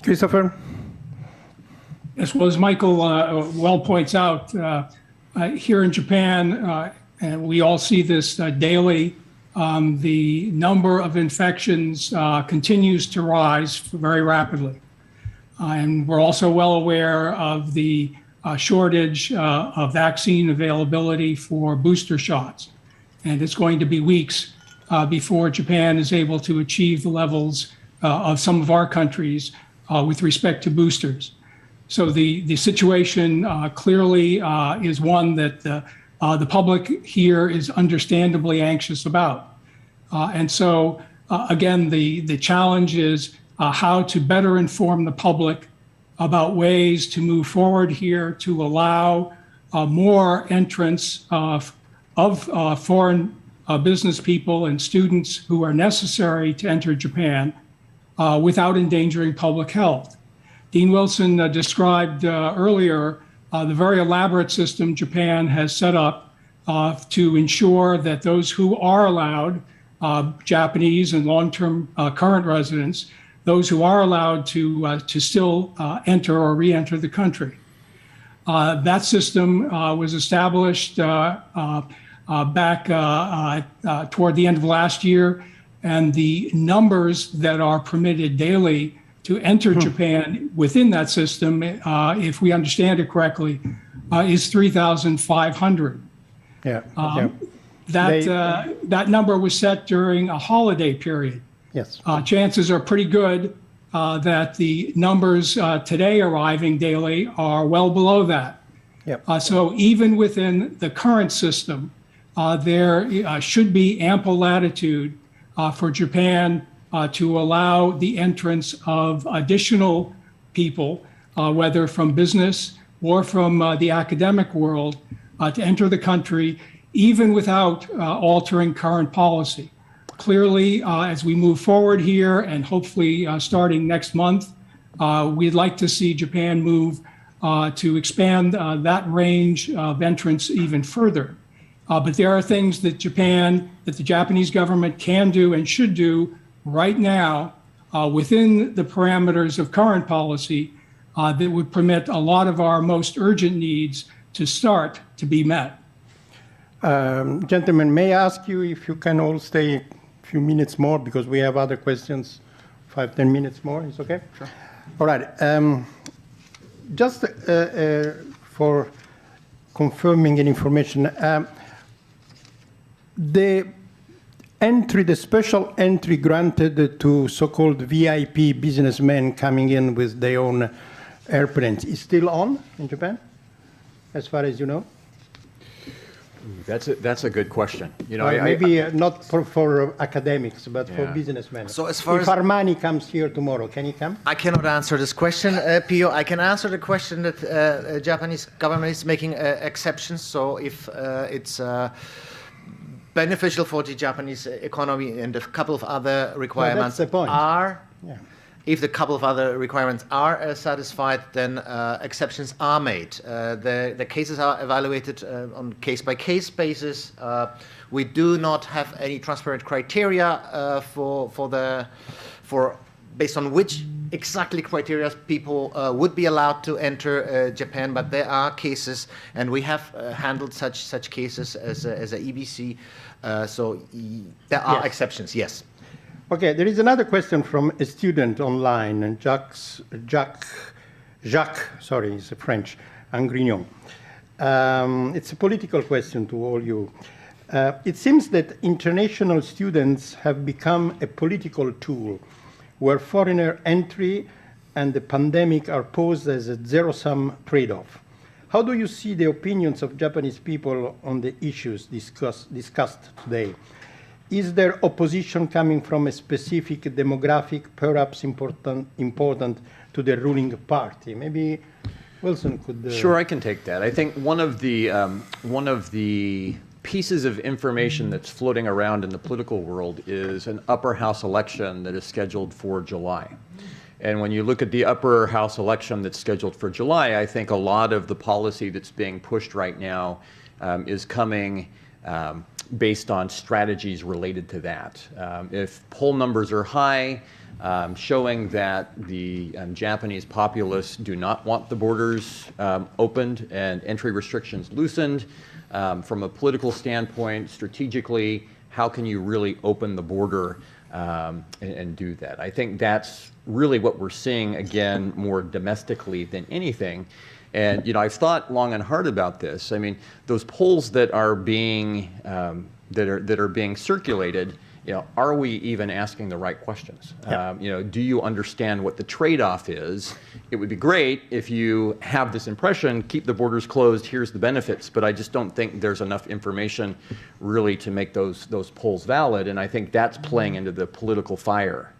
Christopher? Yes, well, as Michael well points out, here in Japan, and we all see this daily, the number of infections continues to rise very rapidly. And we're also well aware of the shortage of vaccine availability for booster shots. And it's going to be weeks before Japan is able to achieve the levels of some of our countries with respect to boosters. So the situation clearly is one that the public here is understandably anxious about. And so, again, the challenge is how to better inform the public about ways to move forward here to allow more entrance of foreign business people and students who are necessary to enter Japan without endangering public health. Dean Wilson described earlier the very elaborate system Japan has set up to ensure that those who are allowed, Japanese and long-term current residents, those who are allowed to still enter or re-enter the country. That system was established back toward the end of last year, and the numbers that are permitted daily to enter Japan within that system, if we understand it correctly, is 3,500. That number was set during a holiday period. Yes. Chances are pretty good that the numbers today arriving daily are well below that. So even within the current system, there should be ample latitude for Japan to allow the entrance of additional people, whether from business or from the academic world, to enter the country, even without altering current policy. Clearly, as we move forward here, and hopefully starting next month, we'd like to see Japan move to expand that range of entrance even further. But there are things that the Japanese government can do and should do right now within the parameters of current policy that would permit a lot of our most urgent needs to start to be met. Gentlemen, may I ask you if you can all stay a few minutes more, because we have other questions, 5-10 minutes more, is okay? Sure. All right. Just for confirming an information, the special entry granted to so-called VIP businessmen coming in with their own airplanes is still on in Japan, as far as you know? That's a good question. You know, maybe not for academics, but for businessmen. So as far if as Armani comes here tomorrow, can he come? I cannot answer this question, Pio. I can answer the question that Japanese government is making exceptions. So if it's beneficial for the Japanese economy and a couple of other requirements if the couple of other requirements are satisfied, then exceptions are made. The cases are evaluated on case-by-case basis. We do not have any transparent criteria based on which exactly criteria people would be allowed to enter Japan, but there are cases, and we have handled such cases as a EBC. So there are exceptions, yes. Okay, there is another question from a student online, and Jacques, sorry, he's French, Angrignon. It's a political question to all you. It seems that international students have become a political tool where foreigner entry and the pandemic are posed as a zero-sum trade-off. How do you see the opinions of Japanese people on the issues discussed today? Is there opposition coming from a specific demographic, perhaps important to the ruling party? Maybe Wilson could. Sure, I can take that. I think one of the pieces of information that's floating around in the political world is an upper house election that is scheduled for July. And when you look at the upper house election that's scheduled for July, I think a lot of the policy that's being pushed right now is coming based on strategies related to that. If poll numbers are high, showing that the Japanese populace do not want the borders opened and entry restrictions loosened, from a political standpoint, strategically, how can you really open the border and do that? I think that's really what we're seeing, again, more domestically than anything. And you know, I've thought long and hard about this. I mean, those polls that are being circulated, you know, are we even asking the right questions? You know, do you understand what the trade-off is? It would be great if you have this impression, keep the borders closed, here's the benefits, but I just don't think there's enough information really to make those polls valid, and I think that's playing into the political fire.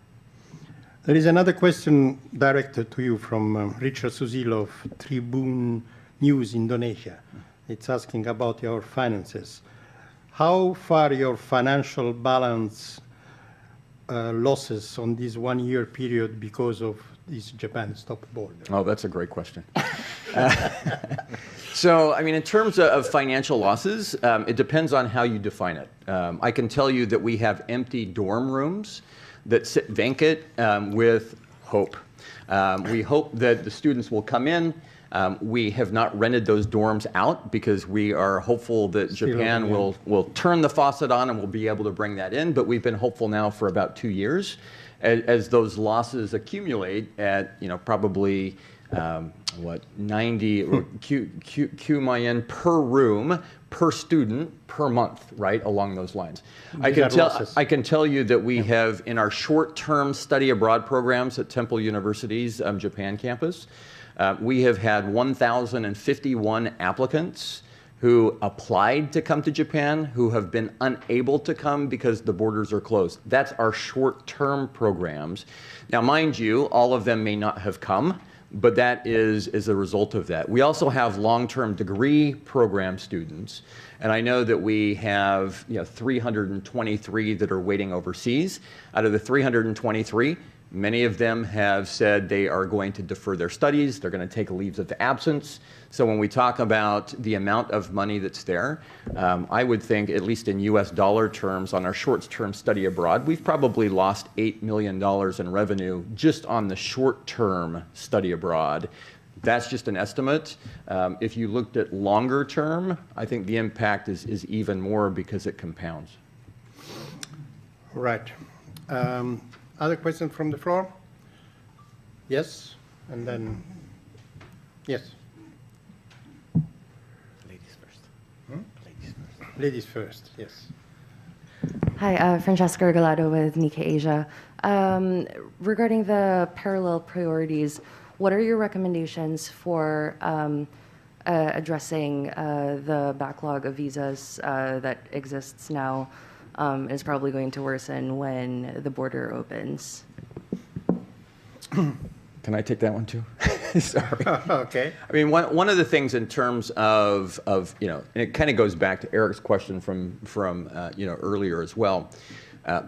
There is another question directed to you from Richard Susilo of Tribune News Indonesia. It's asking about your finances. How far your financial balance losses on this 1 year period because of this Japan stop border? Oh, that's a great question. So, I mean, in terms of financial losses, it depends on how you define it. I can tell you that we have empty dorm rooms that sit vacant with hope. We hope that the students will come in. We have not rented those dorms out because we are hopeful that Japan will turn the faucet on and we'll be able to bring that in. But we've been hopeful now for about 2 years. As those losses accumulate at, probably 90 or Q per room, per student, per month, right, along those lines. I can tell you that we have, in our short-term study abroad programs at Temple University's Japan campus, we have had 1,051 applicants who applied to come to Japan, who have been unable to come because the borders are closed. That's our short-term programs. Now, mind you, all of them may not have come, but that is a result of that. We also have long-term degree program students, and I know that we have 323 that are waiting overseas. Out of the 323, many of them have said they are going to defer their studies, they're going to take leaves of absence. So when we talk about the amount of money that's there, I would think, at least in US dollar terms, on our short-term study abroad, we've probably lost $8 million in revenue just on the short-term study abroad. That's just an estimate. If you looked at longer term, I think the impact is even more because it compounds. Right. Other questions from the floor? Yes, and then, yes. Ladies first. Ladies first. Ladies first, yes. Hi, Francesca Regalado with Nikkei Asia. Regarding the parallel priorities, what are your recommendations for addressing the backlog of visas that exists now? Is probably going to worsen when the border opens. Can I take that one too? Sorry. Okay. I mean, one of the things in terms of and it kind of goes back to Eric's question from earlier as well.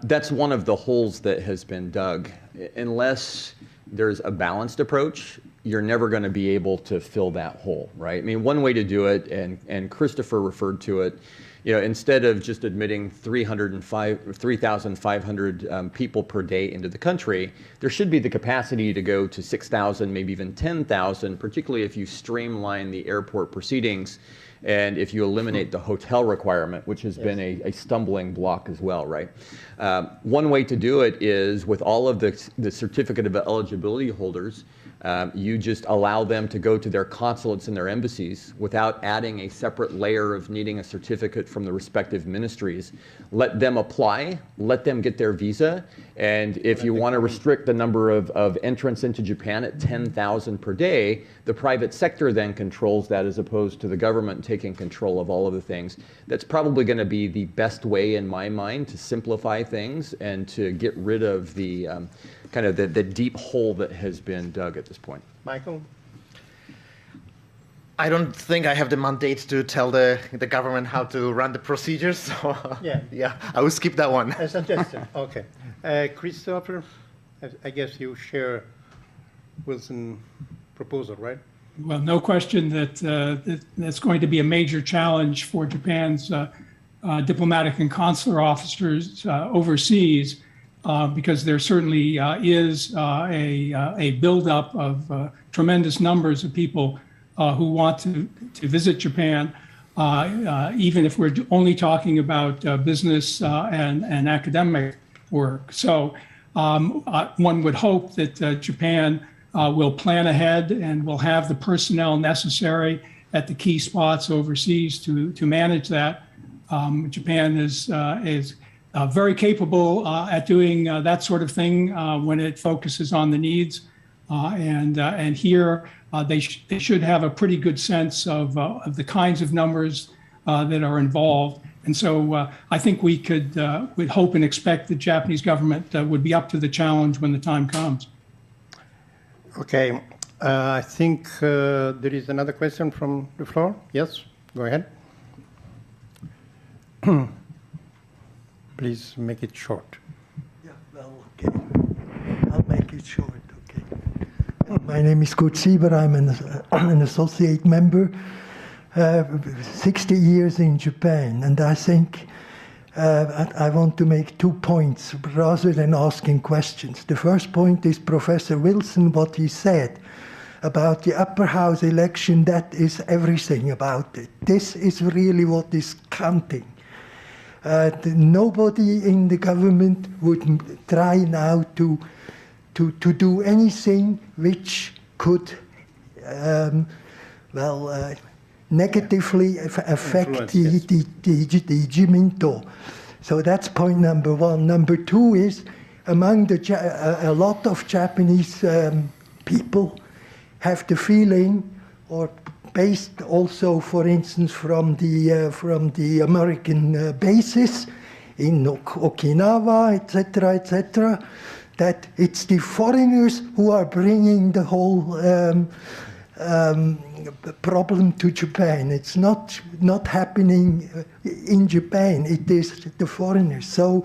That's one of the holes that has been dug. Unless there's a balanced approach, you're never going to be able to fill that hole, right? I mean, one way to do it, and Christopher referred to it, instead of just admitting 3,500 people per day into the country, there should be the capacity to go to 6,000, maybe even 10,000, particularly if you streamline the airport proceedings and if you eliminate the hotel requirement, which has been a stumbling block as well, right? One way to do it is with all of the certificate of eligibility holders, you just allow them to go to their consulates and their embassies without adding a separate layer of needing a certificate from the respective ministries. Let them apply, let them get their visa, and if you want to restrict the number of entrants into Japan at 10,000 per day, the private sector then controls that as opposed to the government taking control of all of the things. That's probably going to be the best way in my mind to simplify things and to get rid of the kind of the deep hole that has been dug at this point. Michael? I don't think I have the mandate to tell the government how to run the procedures, so yeah, I will skip that one. A suggestion, okay. Christopher, I guess you share Wilson's proposal, right? Well, no question that that's going to be a major challenge for Japan's diplomatic and consular officers overseas, because there certainly is a buildup of tremendous numbers of people who want to visit Japan, even if we're only talking about business and academic work. So one would hope that Japan will plan ahead and will have the personnel necessary at the key spots overseas to manage that. Japan is very capable at doing that sort of thing when it focuses on the needs, and here they should have a pretty good sense of the kinds of numbers that are involved. And so I think we could would hope and expect the Japanese government would be up to the challenge when the time comes. Okay, I think there is another question from the floor. Yes, go ahead. Please make it short. Yeah, well, okay. I'll make it short, okay. My name is Kurt Sieber. I'm an associate member, 60 years in Japan, and I think I want to make 2 points rather than asking questions. The first point is Professor Wilson, what he said about the upper house election, that is everything about it. This is really what is counting. Nobody in the government would try now to do anything which could, negatively affect the Jiminto. So that's point number one. Number two is, among a lot of Japanese people have the feeling, or based also, for instance, from the American bases in Okinawa, etc., that it's the foreigners who are bringing the whole problem to Japan. It's not happening in Japan. It is the foreigners. So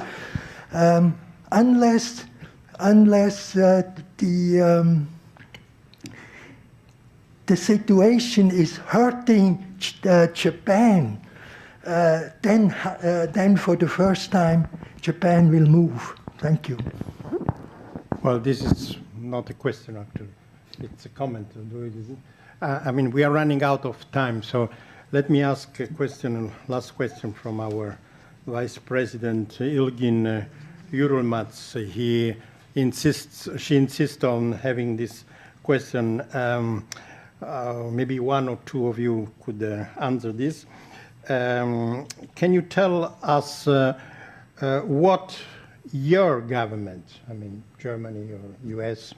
unless the situation is hurting Japan, then for the first time Japan will move. Thank you. Well, this is not a question, actually. It's a comment. I mean, we are running out of time, so let me ask a question, last question from our Vice President, Ilgin Yurulmats. She insists on having this question. Maybe one or two of you could answer this. Can you tell us what your government, I mean Germany or US,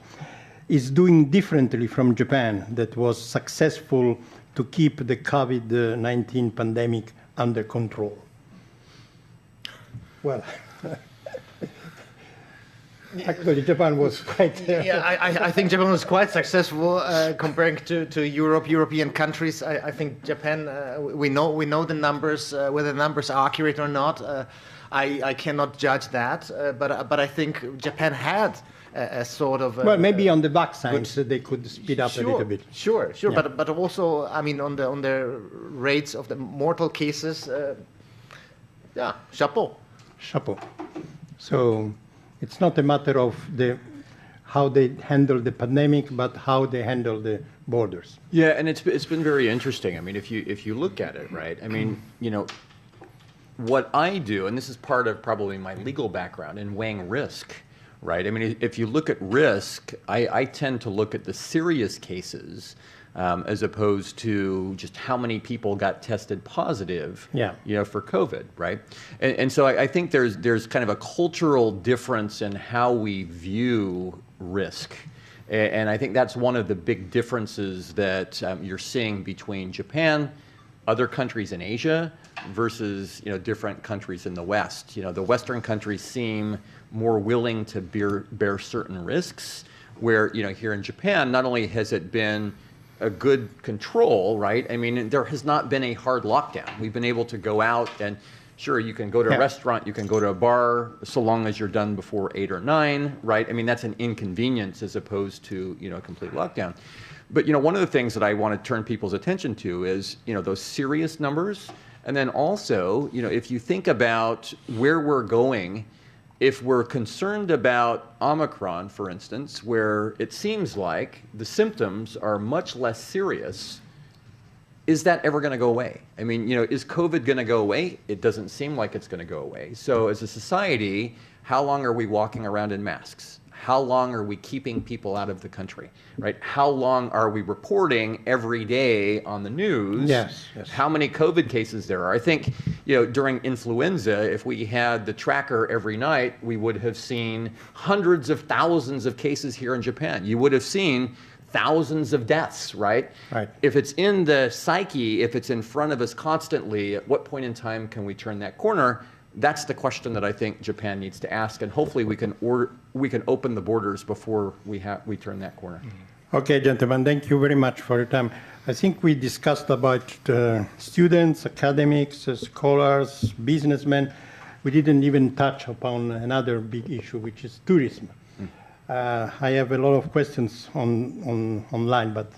is doing differently from Japan that was successful to keep the COVID-19 pandemic under control? Well, actually, Japan was quite... I think Japan was quite successful comparing to European countries. I think Japan, we know the numbers, whether the numbers are accurate or not. I cannot judge that, but I think Japan had a sort of... well, maybe on the vaccines they could speed up a little bit. Sure, yeah. but also, I mean, on the rates of the mortal cases, chapeau. Chapeau. So it's not a matter of how they handle the pandemic, but how they handle the borders. Yeah, and it's been very interesting. I mean, if you look at it, right? I mean, what I do, and this is part of probably my legal background in weighing risk, right? I mean, if you look at risk, I tend to look at the serious cases as opposed to just how many people got tested positive, for COVID, right? And so I think there's kind of a cultural difference in how we view risk. And I think that's one of the big differences that you're seeing between Japan, other countries in Asia, versus different countries in the West. The Western countries seem more willing to bear certain risks, where here in Japan, not only has it been a good control, right? I mean, there has not been a hard lockdown. We've been able to go out and sure, you can go to a restaurant, you can go to a bar, so long as you're done before 8 or 9, right? I mean, that's an inconvenience as opposed to a complete lockdown. But one of the things that I want to turn people's attention to is those serious numbers. And then also, if you think about where we're going, if we're concerned about Omicron, for instance, where it seems like the symptoms are much less serious, is that ever going to go away? I mean, is COVID going to go away? It doesn't seem like it's going to go away. So as a society, how long are we walking around in masks? How long are we keeping people out of the country, right? How long are we reporting every day on the news how many COVID cases there are? I think, during influenza, if we had the tracker every night, we would have seen hundreds of thousands of cases here in Japan. You would have seen thousands of deaths, right? Right. If it's in the psyche, if it's in front of us constantly, at what point in time can we turn that corner? That's the question that I think Japan needs to ask, and hopefully we can open the borders before we turn that corner. Okay, gentlemen, thank you very much for your time. I think we discussed about students, academics, scholars, businessmen. We didn't even touch upon another big issue, which is tourism. I have a lot of questions online, but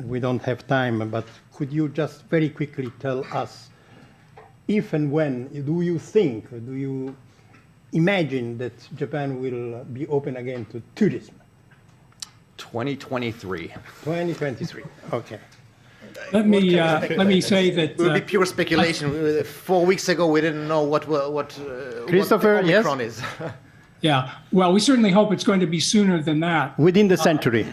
we don't have time. But could you just very quickly tell us if and when do you think, do you imagine that Japan will be open again to tourism? 2023. 2023, okay. Let me say that It will be pure speculation. 4 weeks ago, we didn't know what Christopher, Omicron is. yeah. Well, we certainly hope it's going to be sooner than that. Within the century.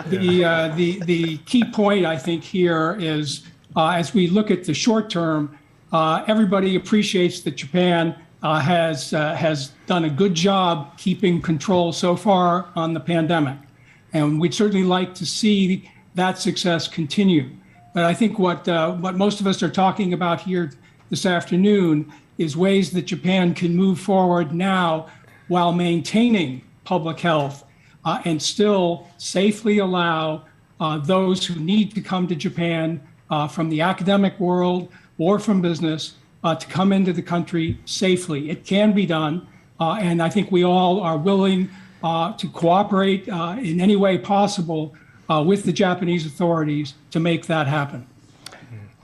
The key point I think here is as we look at the short term, everybody appreciates that Japan has done a good job keeping control so far on the pandemic. And we'd certainly like to see that success continue. But I think what most of us are talking about here this afternoon is ways that Japan can move forward now while maintaining public health and still safely allow those who need to come to Japan from the academic world or from business to come into the country safely. It can be done, and I think we all are willing to cooperate in any way possible with the Japanese authorities to make that happen.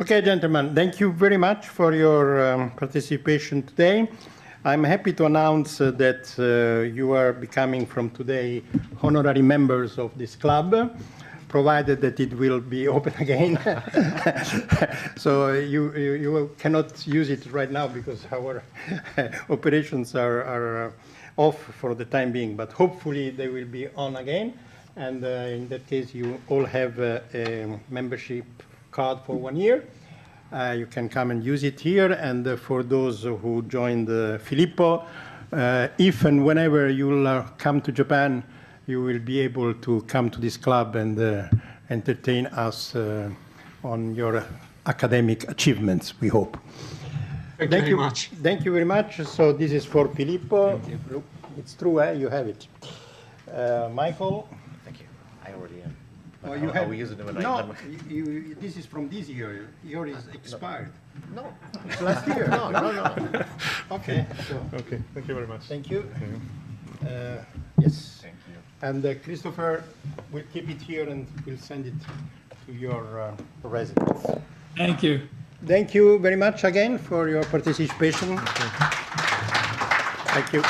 Okay, gentlemen, thank you very much for your participation today. I'm happy to announce that you are becoming from today honorary members of this club, provided that it will be open again. So you cannot use it right now because our operations are off for the time being, but hopefully they will be on again. And in that case, you all have a membership card for 1 year. You can come and use it here. And for those who joined Filippo, if and whenever you will come to Japan, you will be able to come to this club and entertain us on your academic achievements, we hope. Thank you very much. Thank you very much. So this is for Filippo. It's true, eh? You have it. Michael? Thank you. I already am. Oh, you have, we use it when no, this is from this year. Yours is expired. No. It's last year. No. Okay. So, Okay, thank you very much. thank you. Yes. Thank you. And Christopher will keep it here and we'll send it to your residence. Thank you. Thank you very much again for your participation. Thank you.